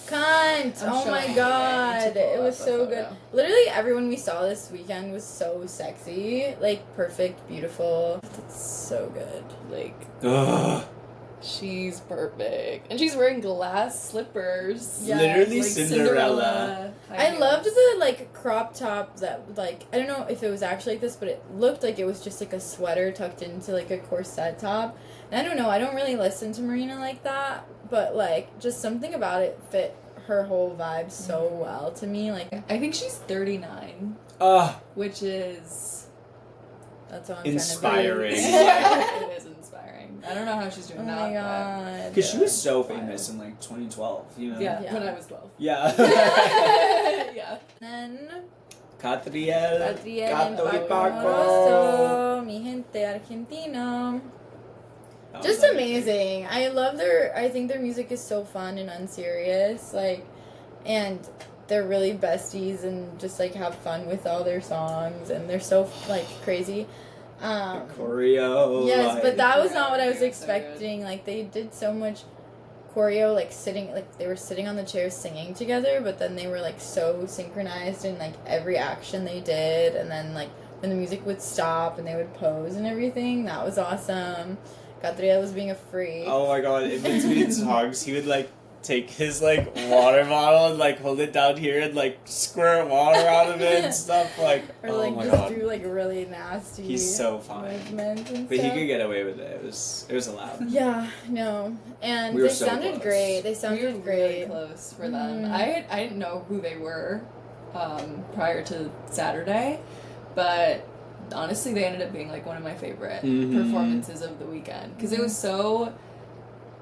cunt! I'm Oh my showing you. I god, need to pull it was up a so good. photo. Literally everyone we saw this weekend was so sexy, like perfect, beautiful. It's so good. Like, Ugh. she's perfect. And she's wearing glass slippers. Yeah, Literally Like Cinderella. I loved the like crop top that like I don't know if it was actually like this, but it looked like it was just like a sweater tucked into like a corset top. And I don't know, I don't really listen to Marina like that, but like just something about it fit her whole vibe so well to me. Like I think she's 39, which is that's what I'm Inspiring. trying to be. it is inspiring. I don't know how she's Oh doing my that. god. Because she was so famous in like 2012, you know? But yeah, Yeah. when I was 12. Yeah. Yeah. Then Catriel. Adriel Gato y and Paco. Paco, mi gente argentina. That was Just amazing. I love I think their music is so fun and unserious, like, and they're really besties and just like have fun with all their songs, and they're so like crazy. Choreo. Yes, like- but that was not what I was Yeah, so expecting. Like, they did so much choreo, like, sitting, like, they were sitting on the chairs singing together, but then they were, like, so synchronized in, like, every action they did, and then, like, when the music would stop and they would pose and everything, that was awesome. Gabriel was being a freak. Oh my god, in between songs, he would like take his like water bottle and like hold it down here and like squirt water out of it and stuff like. Or, oh like, my just god, do, like, really nasty he's so fine. movements and But he stuff. could get away with it. It was allowed. Yeah, no. And We were they so sounded close. great. They We sounded were really great. close for them. Mhm. I didn't know who they were prior to Saturday, but honestly, they ended up being like one of my favorite Mhm. performances of the weekend because it was so.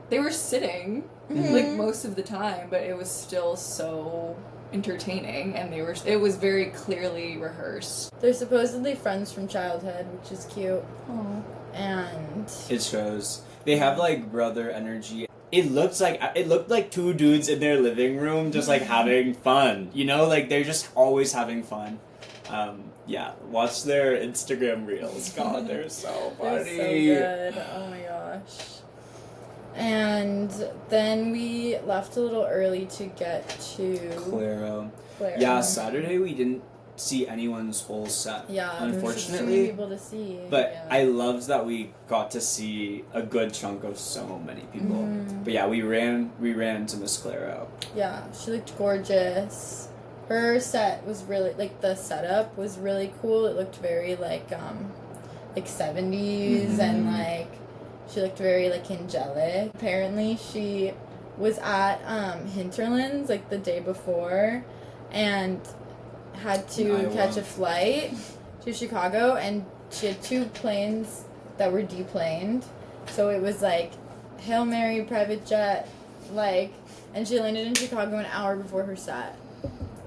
They were sitting Mhm. like most of the time, but it was still so entertaining, and it was very clearly rehearsed. They're supposedly friends from childhood, which is cute. Oh. And It shows. They have like brother energy. It looked like two dudes in their living room just like having fun. You know, like they're just always having fun. Yeah, watch their Instagram reels. God, they're so they're funny. so good. Oh my gosh. And then we left a little early to get to Claro. Claire. Yeah, Saturday we didn't see anyone's whole set. Yeah, there's just too many unfortunately. people to see. But Yeah. I loved that we got to see a good chunk of so many people. Mhm. But yeah, we ran to Miss Claro. Yeah, she looked gorgeous. Her set was really, like, the setup was really cool. It looked very like 70s and Mhm. like she looked very like angelic. Apparently she was at Hinterlands like the day before and had to Iowa. catch a flight to Chicago, and she had 2 planes that were deplaned. So it was like Hail Mary private jet, like, and she landed in Chicago an hour before her set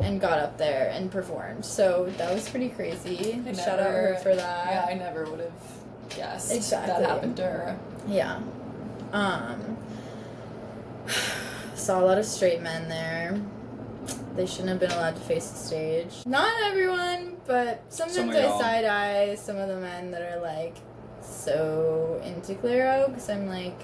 and got up there and performed. So that was pretty crazy. I Shout out her never- for that. Yeah, I never would have guessed Exactly. that happened to her. Yeah. Saw a lot of straight men there. They shouldn't have been allowed to face the stage. Not everyone, but Some sometimes of I y'all. side eye some of the men that are like so into Claro, because I'm like,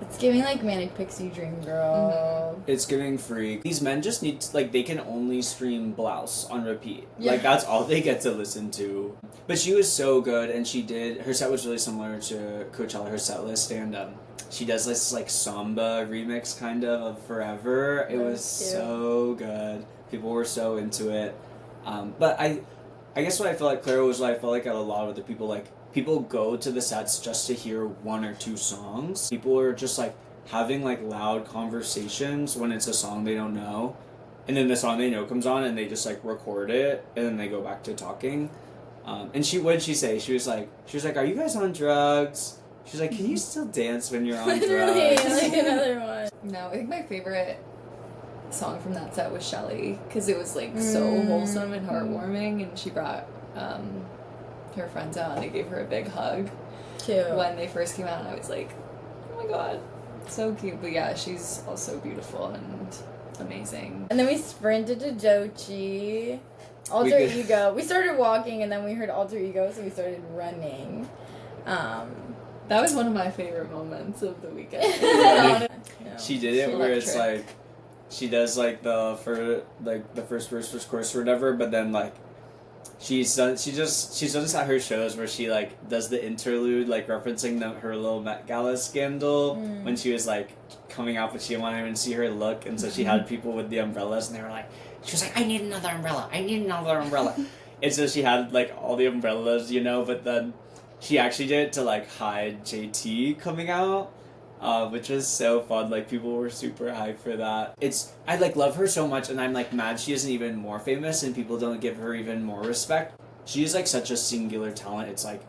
it's giving like Manic Pixie Dream Girl. It's giving free. These men just need to, like, they can only stream Blouse on repeat. Yeah. Like, that's all they get to listen to. But she was so good, and her set was really similar to Coachella, her set list, and she does this, like, samba remix, kind of Forever. It That was was cute. so good. People were so into it. But I guess what I felt like Clara was what I felt like at a lot of the people, like, people go to the sets just to hear 1 or 2 songs. People are just, like, having, like, loud conversations when it's a song they don't know. And then the song they know comes on and they just, like, record it and then they go back to talking. And what did she say? She was like, are you guys on drugs? She's like, can you still dance when you're on Literally, drugs? like another one. No, I think my favorite song from that set was Shelly, because it was like so wholesome and heartwarming, and she brought her friends out and they gave her a big hug Cute. when they first came out, and I was like, oh my god, so cute. But yeah, she's also beautiful and amazing. And then we sprinted to Dochi. We Alter did. Ego. We started walking and then we heard Alter Ego, so we started running. That was one of my favorite moments of the weekend. She did it where it's Electric. like, she does like the first verse, first chorus or whatever, but then like she's done this at her shows where she like does the interlude, like referencing her little Met Gala scandal when she was like coming out, but she didn't want anyone to see her look, and so she had people with the umbrellas, and they were like, she was like, I need another umbrella, and so she had like all the umbrellas, you know, but then she actually did it to like hide JT coming out. Which was so fun. Like, people were super hyped for that. I like love her so much, and I'm like mad she isn't even more famous and people don't give her even more respect. She is like such a singular talent. It's like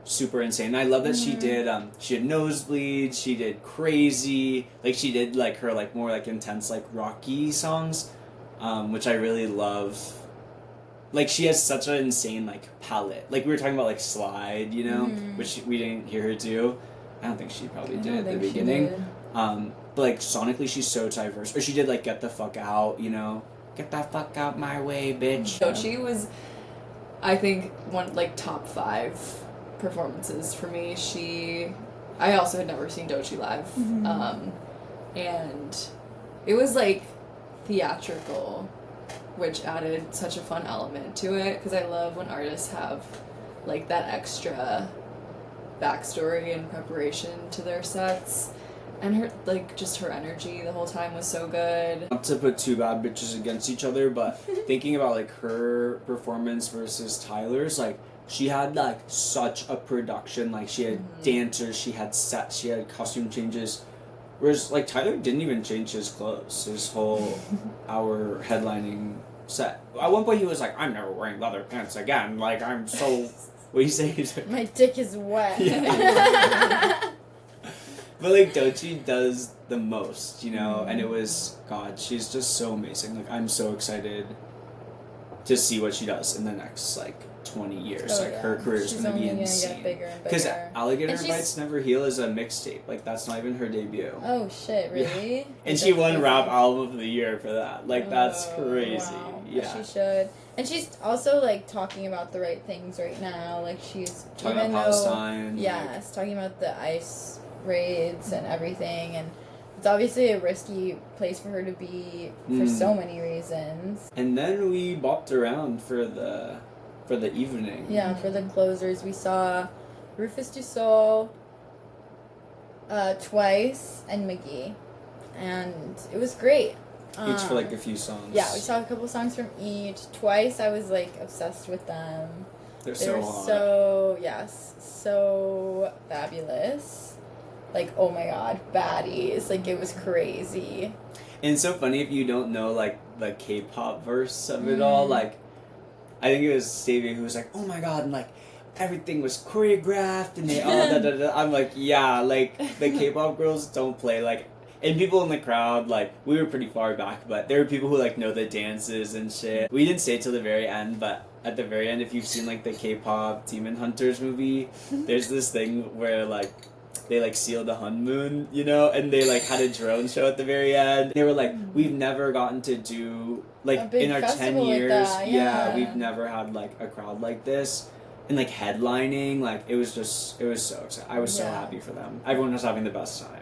super insane. And I love that she did she had Nosebleed, she did Crazy, like she did like her like more like intense like rocky songs, which I really love. Like, she has such an insane like palette. Like, we were talking about like Slide, you know, which we didn't hear her do. I don't think she probably did at the beginning. But like sonically she's so diverse. Or she did like Get the Fuck Out, you know. Get the fuck out my way, bitch. Dochi was, I think one, like, top 5 performances for me. I also had never seen Doechii live. Mm-hmm. And it was, like, theatrical, which added such a fun element to it, because I love when artists have, like, that extra backstory and preparation to their sets. And her, like, just her energy the whole time was so good. Not to put two bad bitches against each other, but thinking about, like, her performance versus Tyler's, like, she had, like, such a production. Like, she had dancers, she had sets, she had costume changes. Whereas, like, Tyler didn't even change his clothes his whole hour headlining set. At one point, he was like, I'm never wearing leather pants again. Like, I'm so... What do you say? He's like, My dick is wet. Yeah. But, like, Doechii does the most, you know? And it was... God, she's just so amazing. Like, I'm so excited to see what she does in the next, like, 20 years. Oh, like, yeah. her career is She's going to be only insane. gonna get bigger and Because bigger. Alligator And she's- Bites Never Heal is a mixtape. Like, that's not even her debut. Oh shit! Really? And That's she won crazy. Rap Album of the Year for that. Like, that's Oh, crazy. wow. Yeah. She should. And she's also, like, talking about the right things right now. Like, she's Talking even about though- Palestine. Yes, talking about the ICE raids and everything, and it's obviously a risky place for her to be for so many reasons. And then we bopped around for the evening. Yeah, for the closers, we saw Rufus Du Sol, Twice, and McGee, and it was great. Each for like a few songs. Yeah, we saw a couple songs from each. Twice, I was like obsessed with them. They're They so were hot. so fabulous. Like, oh my god, baddies. Like, it was crazy. And it's so funny if you don't know like the K-pop verse of it all. Like, I think it was Stevie who was like, "Oh my god!" and like everything was choreographed and they all da da da. I'm like, yeah, like the K-pop girls don't play like. And people in the crowd, like, we were pretty far back, but there were people who, like, know the dances and shit. We didn't say it till the very end, but at the very end, if you've seen, like, the K-pop Demon Hunters movie, there's this thing where, like, they, like, seal the honeymoon, you know? And they, like, had a drone show at the very end. They were like, we've never gotten to do, A like, big in our 10 festival like years, that, yeah. we've never had, like, a crowd like this. And, like, headlining, like, it was so exciting. I was so Yeah. happy for them. Everyone was having the best time.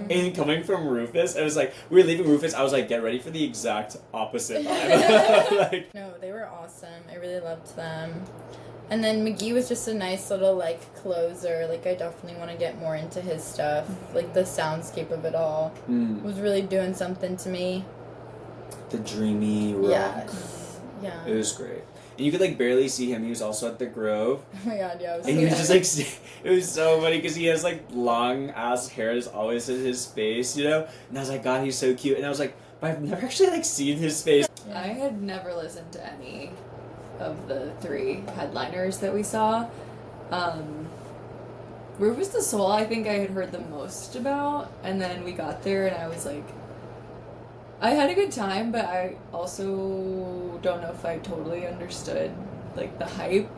Mm-hmm. And coming from Rufus, I was like, we were leaving Rufus, I was like, get ready for the exact opposite vibe. Like, No, they were awesome. I really loved them. And then McGee was just a nice little, like, closer. Like, I definitely want to get more into his stuff. Like, the soundscape of it all was really doing something to me. the dreamy rock. Yes. Yeah. It was great. And you could, like, barely see him. He was also at the Grove. Oh my god, yeah. I was And he was so- just, like, it was so funny because he has, like, long-ass hair that's always in his face, you know? And I was like, God, he's so cute. And I was like, but I've never actually, like, seen his face. I had never listened to any of the 3 headliners that we saw. Rufus Du Sol, I think I had heard the most about, and then we got there and I was like, I had a good time, but I also don't know if I totally understood, like, the hype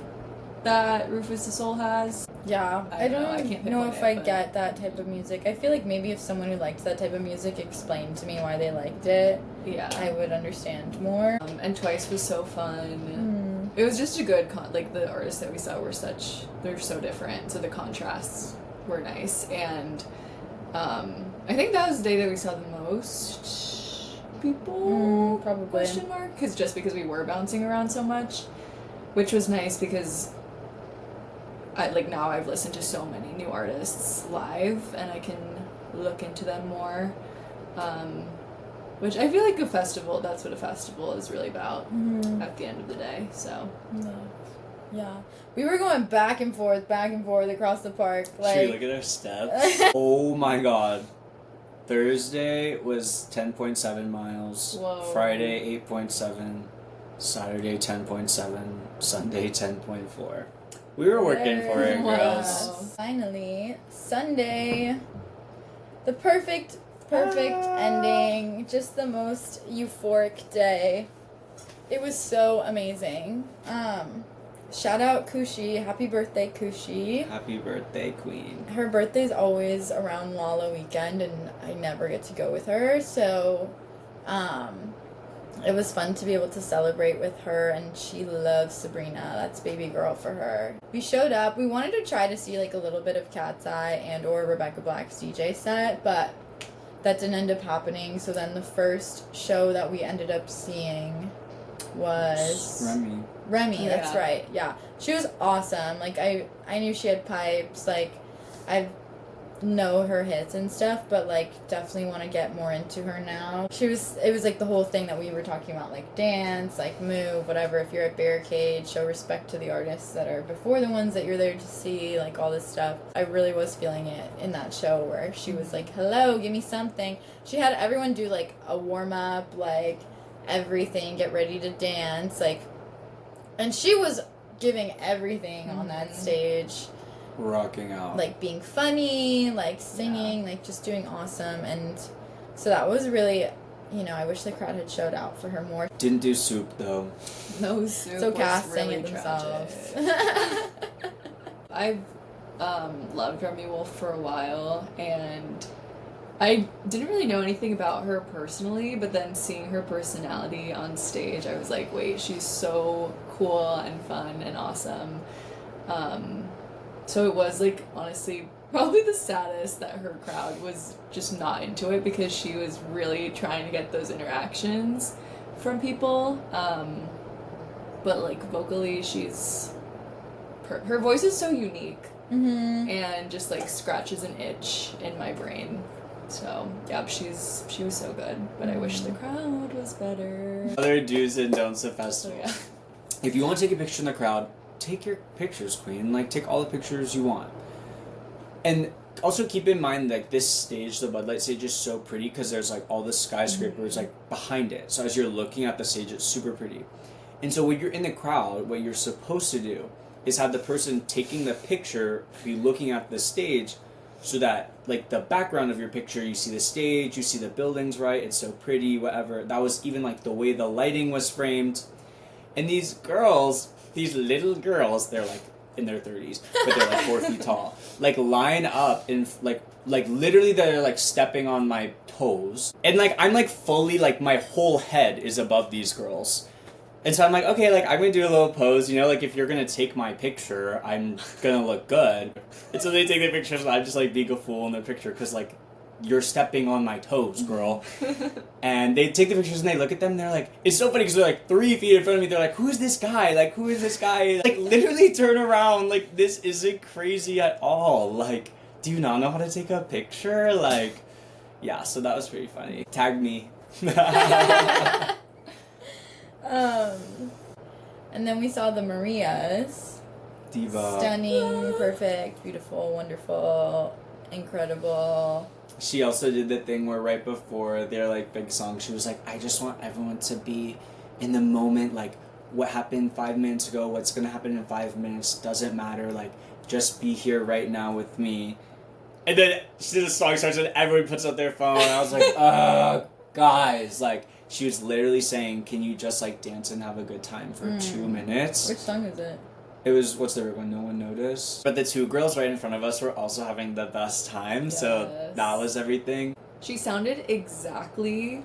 that Rufus Du Sol has. Yeah, I I don't don't know, I can't know pinpoint if it, I but- get that type of music. I feel like maybe if someone who liked that type of music explained to me why they liked it, Yeah. I would understand more. And Twice was so fun. It was just a good like, the artists that we saw were they're so different, so the contrasts were nice. And I think that was the day that we saw the most people, Probably. question mark, because we were bouncing around so much, which was nice because now I've listened to so many new artists live and I can look into them more, which I feel like that's what a festival is really about at the end of the day. So Yeah. We were going back and forth across the park. Should we Like, look at our steps? Oh my god. Thursday was 10.7 miles. Whoa. Friday 8.7. Saturday 10.7. Sunday 10.4. We were working for it, Wow. girls. Finally, Sunday. The perfect ending. Just the most euphoric day. It was so amazing. Shout out Kushi. Happy birthday, Kushi. Happy birthday, Queen. Her birthday's always around Lala weekend, and I never get to go with her, so it was fun to be able to celebrate with her, and she loves Sabrina. That's baby girl for her. We showed up. We wanted to try to see like a little bit of Cat's Eye and or Rebecca Black's DJ set, but that didn't end up happening. So then the first show that we ended up seeing was Remy, that's right. Yeah. She was awesome. Like I knew she had pipes. Like I know her hits and stuff, but like definitely want to get more into her now. It was like the whole thing that we were talking about, like dance, like move, whatever. If you're at Barricade, show respect to the artists that are before the ones that you're there to see, like all this stuff. I really was feeling it in that show where she was like, hello, give me something. She had everyone do like a warm up, like everything, get ready to dance, like, and she was giving everything on that stage, rocking out, like being funny, like singing, like just doing awesome. And so that was really, I wish the crowd had showed out for her more. Didn't do Soup though. No Soup. So Cas was sang really it themselves. I've loved Remy Wolf for a while, and I didn't really know anything about her personally, but then seeing her personality on stage, I was like, wait, she's so cool and fun and awesome. So it was, like, honestly, probably the saddest that her crowd was just not into it, because she was really trying to get those interactions from people. But, like, vocally, her voice is so unique, and just, like, scratches an itch in my brain. So, yeah, she was so good, but I wish the crowd was better. Other do's and don'ts of festival. So, yeah. If you want to take a picture in the crowd, take your pictures, queen. Like, take all the pictures you want. And also keep in mind, like, this stage, the Bud Light stage, is so pretty because there's, like, all the skyscrapers, like, behind it. So as you're looking at the stage, it's super pretty. And so when you're in the crowd, what you're supposed to do is have the person taking the picture be looking at the stage, so that, like, the background of your picture, you see the stage, you see the buildings, right? It's so pretty, whatever. That was even, like, the way the lighting was framed. And these little girls, they're, like, in their 30s, but they're, like, 4 feet tall, like, line up in, like, literally they're, like, stepping on my toes. And, like, I'm, like, fully, like, my whole head is above these girls. And so I'm like, okay, like, I'm gonna do a little pose, like, if you're gonna take my picture, I'm gonna look good. And so they take the pictures, and I just, like, be a fool in the picture, because, like, you're stepping on my toes, girl. And they take the pictures, and they look at them, and they're like, it's so funny, because they're, like, 3 feet in front of me, they're like, who's this guy? Like, who is this guy? Like, literally turn around, like, this isn't crazy at all. Like, do you not know how to take a picture? Like, yeah, so that was pretty funny. Tag me. And then we saw the Marias. Diva. Stunning, perfect, beautiful, wonderful, incredible. She also did the thing where right before their, like, big song, she was like, I just want everyone to be in the moment, like, what happened 5 minutes ago, what's gonna happen in 5 minutes, doesn't matter, like, just be here right now with me. And then the song starts and everyone puts up their phone, and I was like, guys, like, she was literally saying, can you just, like, dance and have a good time for 2 minutes? Which song is it? It was, what's the one? No One Noticed. But the two girls right in front of us were also having the best time, so that was everything. She sounded exactly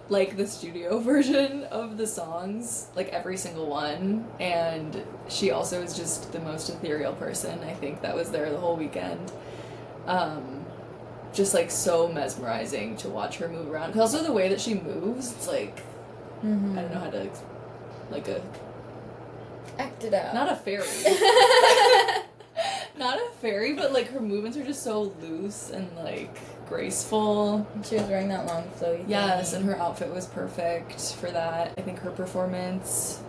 like the studio version of the songs, like every single one, and she also is just the most ethereal person, I think, that was there the whole weekend. Just, like, so mesmerizing to watch her move around. Because also the way that she moves, it's like, I don't know how to, like act it out. Not a fairy. Not a fairy, but, like, her movements are just so loose and, like, graceful. She was wearing that long flowy thing. Yes, and her outfit was perfect for that. I think her performance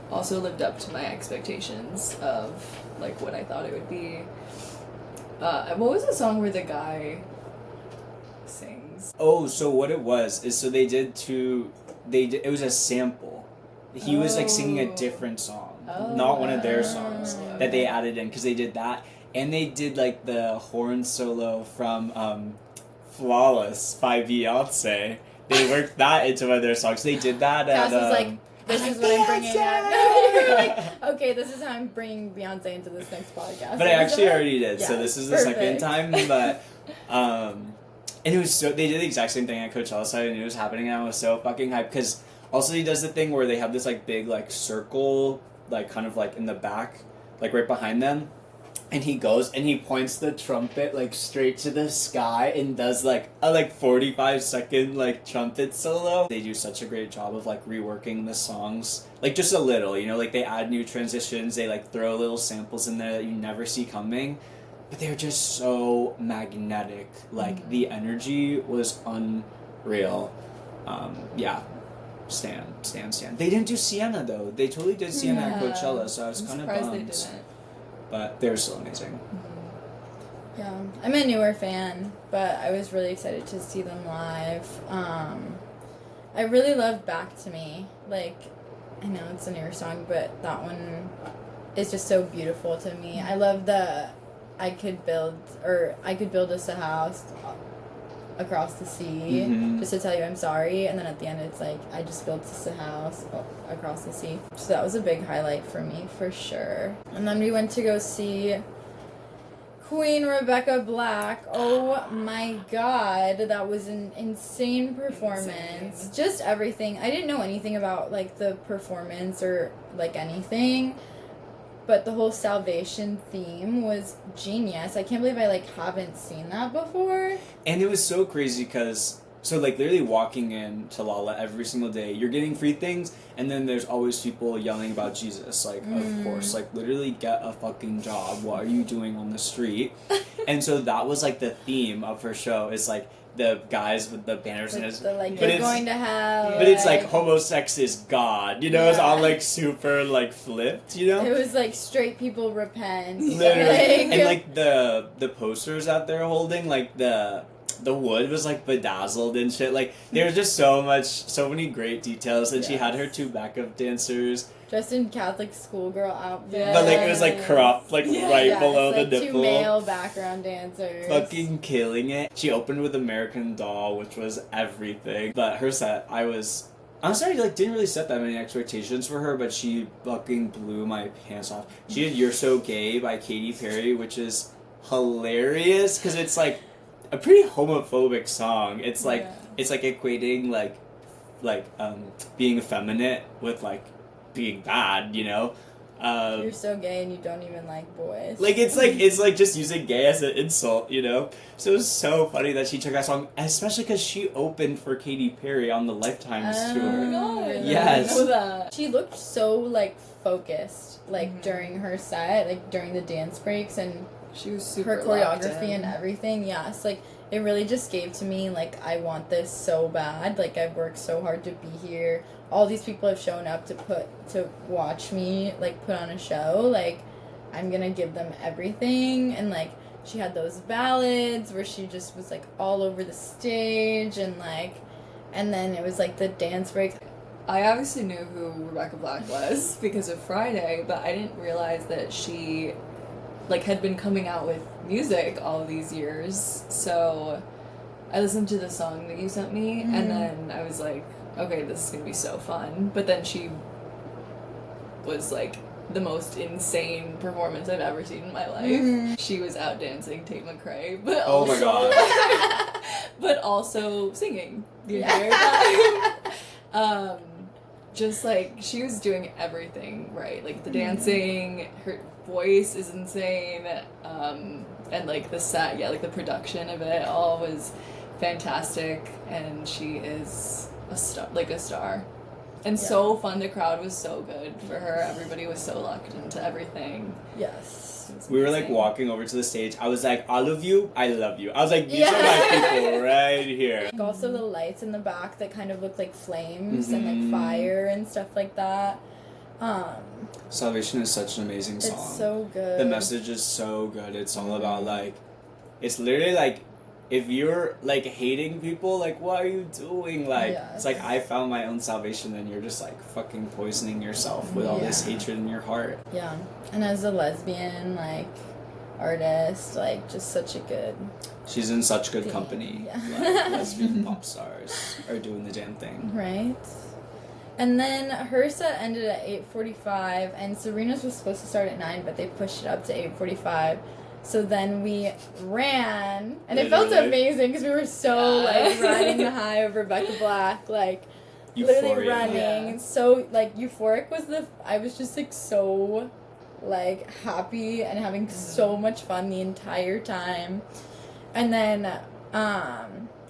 also lived up to my expectations of, like, what I thought it would be. What was the song where the guy sings? Oh, so what it was is, so it was a sample. He was, like, singing a different song, not one of their songs that they added in, because they did that, and they did, like, the horn solo from Flawless by Beyonce. They worked that into one of their songs. They did that Cass at, was like, this is what I'm bringing up. You were like, okay, this is how I'm bringing Beyonce into this next podcast. But I actually already did, so Yeah, this is the perfect. second time, but, and it was so, they did the exact same thing at Coachella, so I knew it was happening, and I was so fucking hyped, because Also, he does the thing where they have this like big like circle, like kind of like in the back, like right behind them. And he goes and he points the trumpet like straight to the sky and does like a like 45-second like trumpet solo. They do such a great job of like reworking the songs, like just a little, you know, like they add new transitions, they like throw little samples in there that you never see coming, but they're just so magnetic. Like the energy was unreal. Yeah. Stan. They didn't do Sienna though. They totally did Sienna at Coachella, so I was kind of bummed. They didn't. But they're still amazing. Yeah, I'm a newer fan, but I was really excited to see them live. I really love Back to Me. Like, I know it's a newer song, but that one is just so beautiful to me. I love the I could build us a house across the sea just to tell you I'm sorry, and then at the end it's like I just built us a house across the sea. So that was a big highlight for me for sure. And then we went to go see Queen Rebecca Black. Oh my god, that was an insane performance. Just everything. I didn't know anything about like the performance or like anything, but the whole salvation theme was genius. I can't believe I like haven't seen that before. And it was so crazy because so like literally walking in to Lala every single day, you're getting free things, and then there's always people yelling about Jesus. Like of course, like literally get a fucking job. What are you doing on the street? And so that was like the theme of her show. It's like the guys with the banners and the, like you're going to hell. But it's like homosex is God, you know. It's all like super like flipped, you know. It was like straight people repent. Literally. And like the posters that they're holding, like the wood was like bedazzled and shit. Like there was just so many great details. And she had her two backup dancers dressed in Catholic schoolgirl outfit. But like it was like cropped like right below like the nipple. Two male background dancers. Fucking killing it. She opened with American Doll, which was everything. But her set, I'm sorry, like didn't really set that many expectations for her, but she fucking blew my pants off. She did "You're So Gay" by Katy Perry, which is hilarious because it's like a pretty homophobic song. It's like it's like equating like being effeminate with like being bad, you know. You're so gay and you don't even like boys. Like it's like just using gay as an insult, you know. So it was so funny that she took that song, especially because she opened for Katy Perry on the Lifetimes tour. Oh, really? Yes. I know that. She looked so like focused, like during her set, like during the dance breaks, and she was super her choreography and everything. Yes, like it really just gave to me like I want this so bad. Like I've worked so hard to be here. All these people have shown up to watch me like put on a show. Like I'm gonna give them everything. And like she had those ballads where she just was like all over the stage, and then it was like the dance break. I obviously knew who Rebecca Black was because of Friday, but I didn't realize that she like had been coming out with music all these years. So I listened to the song that you sent me, and then I was like, okay, this is gonna be so fun. But then she was like the most insane performance I've ever seen in my life. She was out dancing Tate McRae, but my god, but also singing the entire time. Just like she was doing everything right, like the dancing, her voice is insane, and like the set, like the production of it all was fantastic, and she is a star, and so fun. The crowd was so good for her. Everybody was so locked into everything. Yes. We were like walking over to the stage. I was like, all of you, I love you. I was like, these are my people right here. Also the lights in the back that kind of look like flames and like fire and stuff like that. Salvation is such an amazing song. It's so good. The message is so good. It's all about like, it's literally like, if you're like hating people, like what are you doing? Like it's like I found my own salvation, and you're just like fucking poisoning yourself with all this hatred in your heart. Yeah, and as a lesbian like artist, like just such a good. She's in such good company. Yeah. Like, lesbian pop stars are doing the damn thing. Right. And then her set ended at 8:45, and Serena's was supposed to start at 9, but they pushed it up to 8:45. So then we ran, and it felt amazing because we were so like riding the high of Rebecca Black. Like literally Euphoria. running. Yeah. So like euphoric was I was just like so like happy and having so much fun the entire time. And then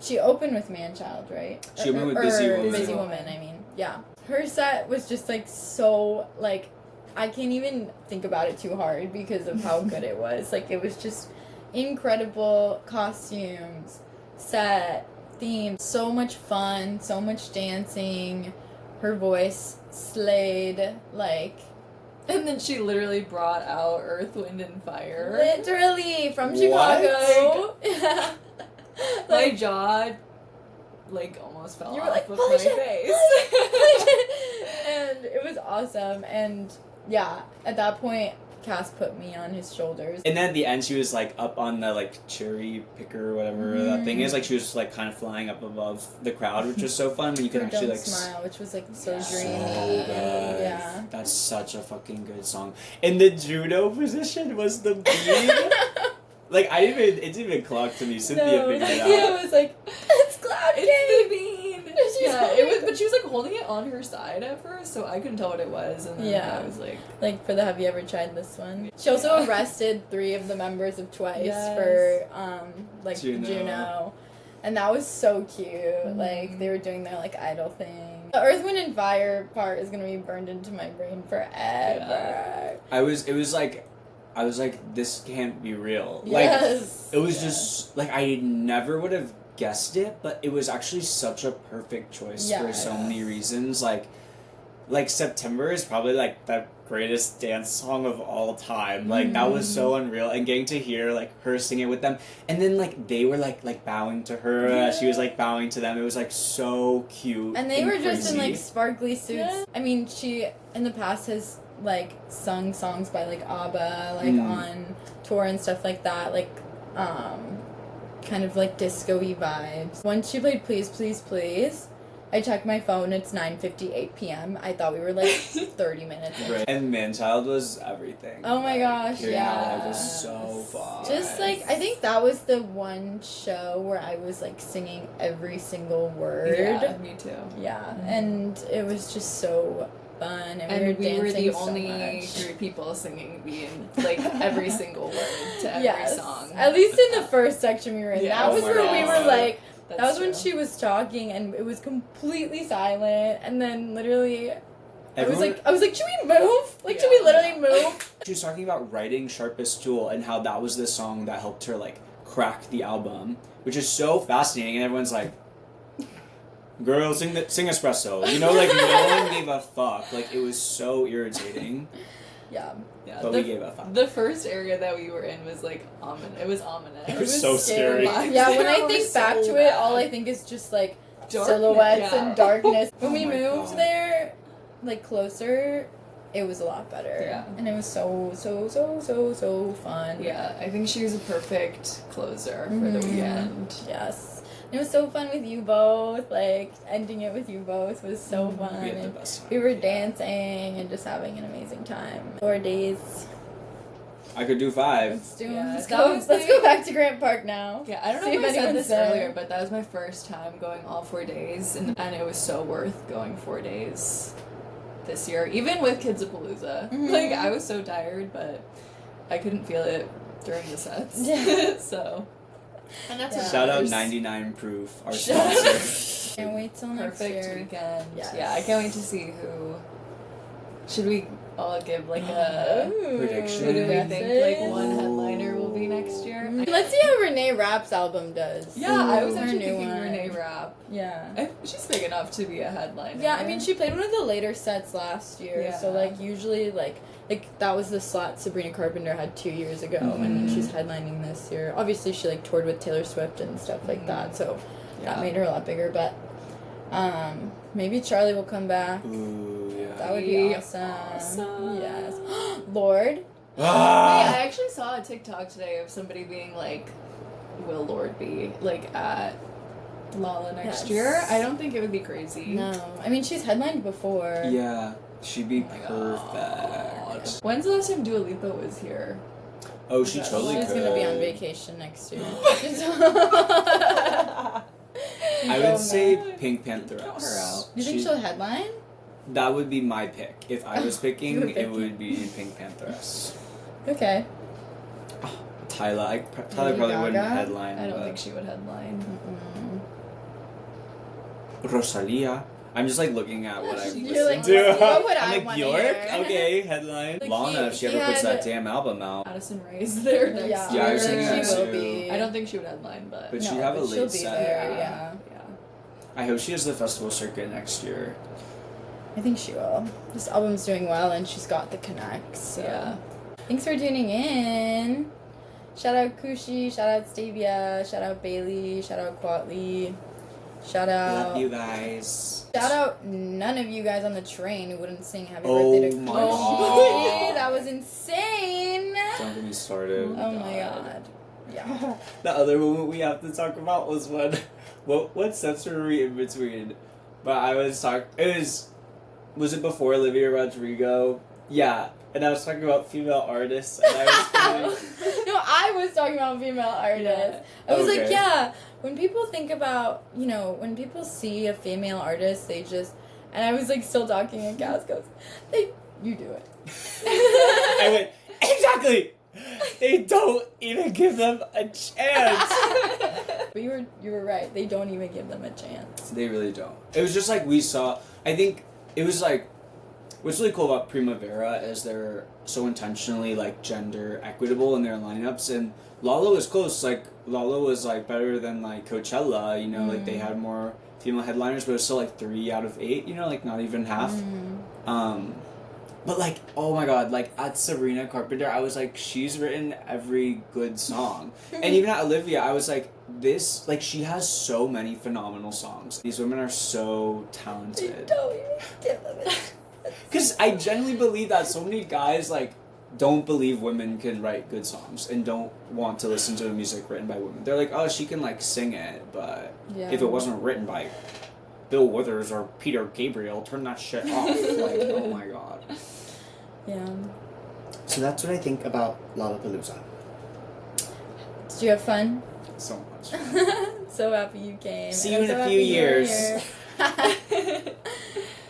she opened with Man Child, right? She opened with Busy Woman. Busy Woman, I mean. Yeah. Her set was just like so like I can't even think about it too hard because of how good it was. Like it was just incredible costumes, set, theme, so much fun, so much dancing. Her voice slayed, like And then she literally brought out Earth, Wind, and Fire. literally from What? Chicago. Yeah. My jaw, like, almost fell You off were like, of holy my shit, face. and it was awesome. And yeah, at that point, Cass put me on his shoulders. And then at the end, she was like up on the like cherry picker or whatever that thing is. Like she was like kind of flying up above the crowd, which was so fun. When you could Her actually Don't like Smile, which was like so Yeah. dreamy. so good. Yeah. That's such a fucking good song. And the judo position was the beat. Like it didn't even clock to me. Cynthia figured it Cynthia out. was like, it's Cloud It's King. the bean. She's Yeah, holding it was, it. but she was like holding it on her side at first, so I couldn't tell what it was. And then Yeah. I was like, Like for the Have You Ever Tried This one? She also Yeah. arrested 3 of the members of Twice Yes. for like Juno. Juno. And that was so cute. Like they were doing their like idol thing. The Earth, Wind, and Fire part is gonna be burned into my brain forever. I was like, this can't be real. Yes. Like, it was just, like, I never would have guessed it, but it was actually such a perfect choice for so many reasons. Like, September is probably, like, the greatest dance song of all time. Like, that was so unreal. And getting to hear, like, her sing it with them. And then, like, they were, like bowing to her as she was, like, bowing to them. It was, like, so cute. And they were just in crazy. like sparkly suits. Yeah. I mean, she in the past has like sung songs by like ABBA, like on tour and stuff like that, like kind of like disco-y vibes. Once she played Please Please Please, I checked my phone, it's 9:58 p.m. I thought we were like 30 minutes in. Right. And Man-Child was everything. Oh my gosh, Hearing yeah. all that was so fun. Just like I think that was the one show where I was like singing every single word. yeah, me too. Yeah, and it was just so fun, and, And we were the dancing only so much. 3 people singing like every single word to every Yes. song. At least in the first section we were in. Yeah. That Oh was my where we God. were like, That's that was when true. she was talking and it was completely silent, and then literally I was like, should we move? Like, should we Yeah. literally move? She was talking about writing Sharpest Tool and how that was the song that helped her like crack the album, which is so fascinating. And everyone's like, "Girl, sing Espresso," you know, like no one gave a fuck. Like it was so irritating, Yeah. Yeah, but we gave a fuck. the first area that we were in was like it was ominous. It was so scary. Yeah, when I It was think back so to it, bad. all I think is just like Darkness, silhouettes yeah. and darkness. When Oh we my moved God. there, like closer, it was a lot better. Yeah. And it was so fun. Yeah, I think she was a perfect closer for the Mhm. weekend. Yes. And it was so fun with you both. Like, ending it with you both was so fun. We had the And best time. we were Yeah. dancing and just having an amazing time. 4 days. I could do 5. Yeah, Let's that go. was Let's like- go back to Grant Park now. Yeah, I don't know See if I said anyone's this there. earlier, but that was my first time going all 4 days, and it was so worth going 4 days this year, even with Kidsapalooza. Mhm. Like, I was so tired, but I couldn't feel it during the sets. Yeah. So, and that's Yeah. what Shout out matters. 99 Proof, our Shout out. sponsor. Can't wait till next Perfect year. weekend. Yes. Yeah, I can't wait to see who. Should we all give like a? Ooh, Prediction. Who do we think like guesses? one headliner will be next year? Let's see how Renee Rapp's album does. Yeah, I was Her actually new thinking one. Renee Rapp. Yeah. She's big enough to be a headliner. Yeah, I mean, she played one of the later sets last year, so Yeah. like usually like that was the slot Sabrina Carpenter had 2 years ago, and she's headlining this year. Obviously, she like toured with Taylor Swift and stuff like that, so that Yeah. made her a lot bigger. But maybe Charlie will come back. Ooh, yeah. That would be awesome. Yes, Lord. Ah! Wait, I actually saw a TikTok today of somebody being like, "Will Lord be like at Lolla next Yes. year?" I don't think it would be crazy. No, I mean she's headlined before. Yeah, she'd be Oh my perfect. When's the last time Dua Lipa was here? Oh, she She's totally She's could. gonna be on vacation next year. I would say Pink Pantheress. Count her out. You think she'll headline? That would be my pick. If I was picking, You were it picking. would be Pink Pantheress. Okay. Tyler Lady probably wouldn't Gaga? headline. I don't but think she would headline. Rosalia. I'm just like looking at what I've You're like, listened to. what would I I'm like wanna Bjork. hear? Okay, headline. Like, Lana, if she he ever puts had- that damn album out. Addison Rae's there next Yeah, Yeah, I year. was thinking that she will too. be. I don't think she would headline, but But No, she'd have a but she'll late be set. there, yeah. I hope she has the festival circuit next year. I think she will. This album's doing well, and she's got the connects. So. Yeah. Thanks for tuning in. Shout out Kushi, shout out Stavia, shout out Bailey, shout out Quatley, shout out. Love you guys. Shout out none of you guys on the train who wouldn't sing Happy Oh Birthday to my Kushi. God. That was insane. Don't get me started. Oh my god. Yeah. The other moment we have to talk about was when what steps were we in between? But I was talking. Was it before Olivia Rodrigo? Yeah, and I was talking about female artists, and I was feeling, No, I was talking about female artists. I was like, Okay. yeah, when people think about, when people see a female artist, they just, and I was like still talking, and Cas goes, you do it. I went, exactly! They don't even give them a chance. But you were right. They don't even give them a chance. They really don't. It was just like we saw, I think it was like, what's really cool about Primavera is they're so intentionally like gender equitable in their lineups, and Lala was close. Like Lala was like better than like Coachella. Like they had more female headliners, but it was still like 3 out of 8. Like not even half. But like, oh my god, like at Sabrina Carpenter, I was like, she's written every good song, and even at Olivia, I was like, this like she has so many phenomenal songs. These women are so They talented. don't even give them a chance. Because I genuinely believe that so many guys, like, don't believe women can write good songs and don't want to listen to the music written by women. They're like, oh, she can, like, sing it, but Yeah. if it wasn't written by Bill Withers or Peter Gabriel, turn that shit off. Like, oh my god. Yeah. So that's what I think about Lollapalooza. Did you have fun? So much. So happy you came. See And you I'm in a so few happy you're years. here.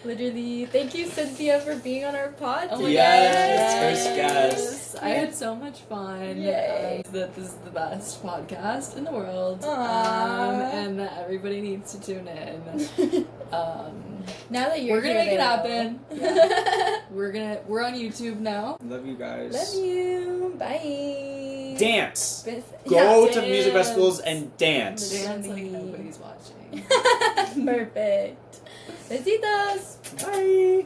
Literally. Thank you, Cynthia, for being on our pod Oh today. my Yes, gosh, first guest. I had so much fun. Yay. That this is the best podcast in the world. Aww. And that everybody needs to tune in. Now that you're We're gonna here, make it they happen. know. We're on YouTube now. Love you guys. Love you. Bye. Dance. Bis- Go yeah. to music festivals and dance. Dance like nobody's watching. Perfect. Besitos. Bye.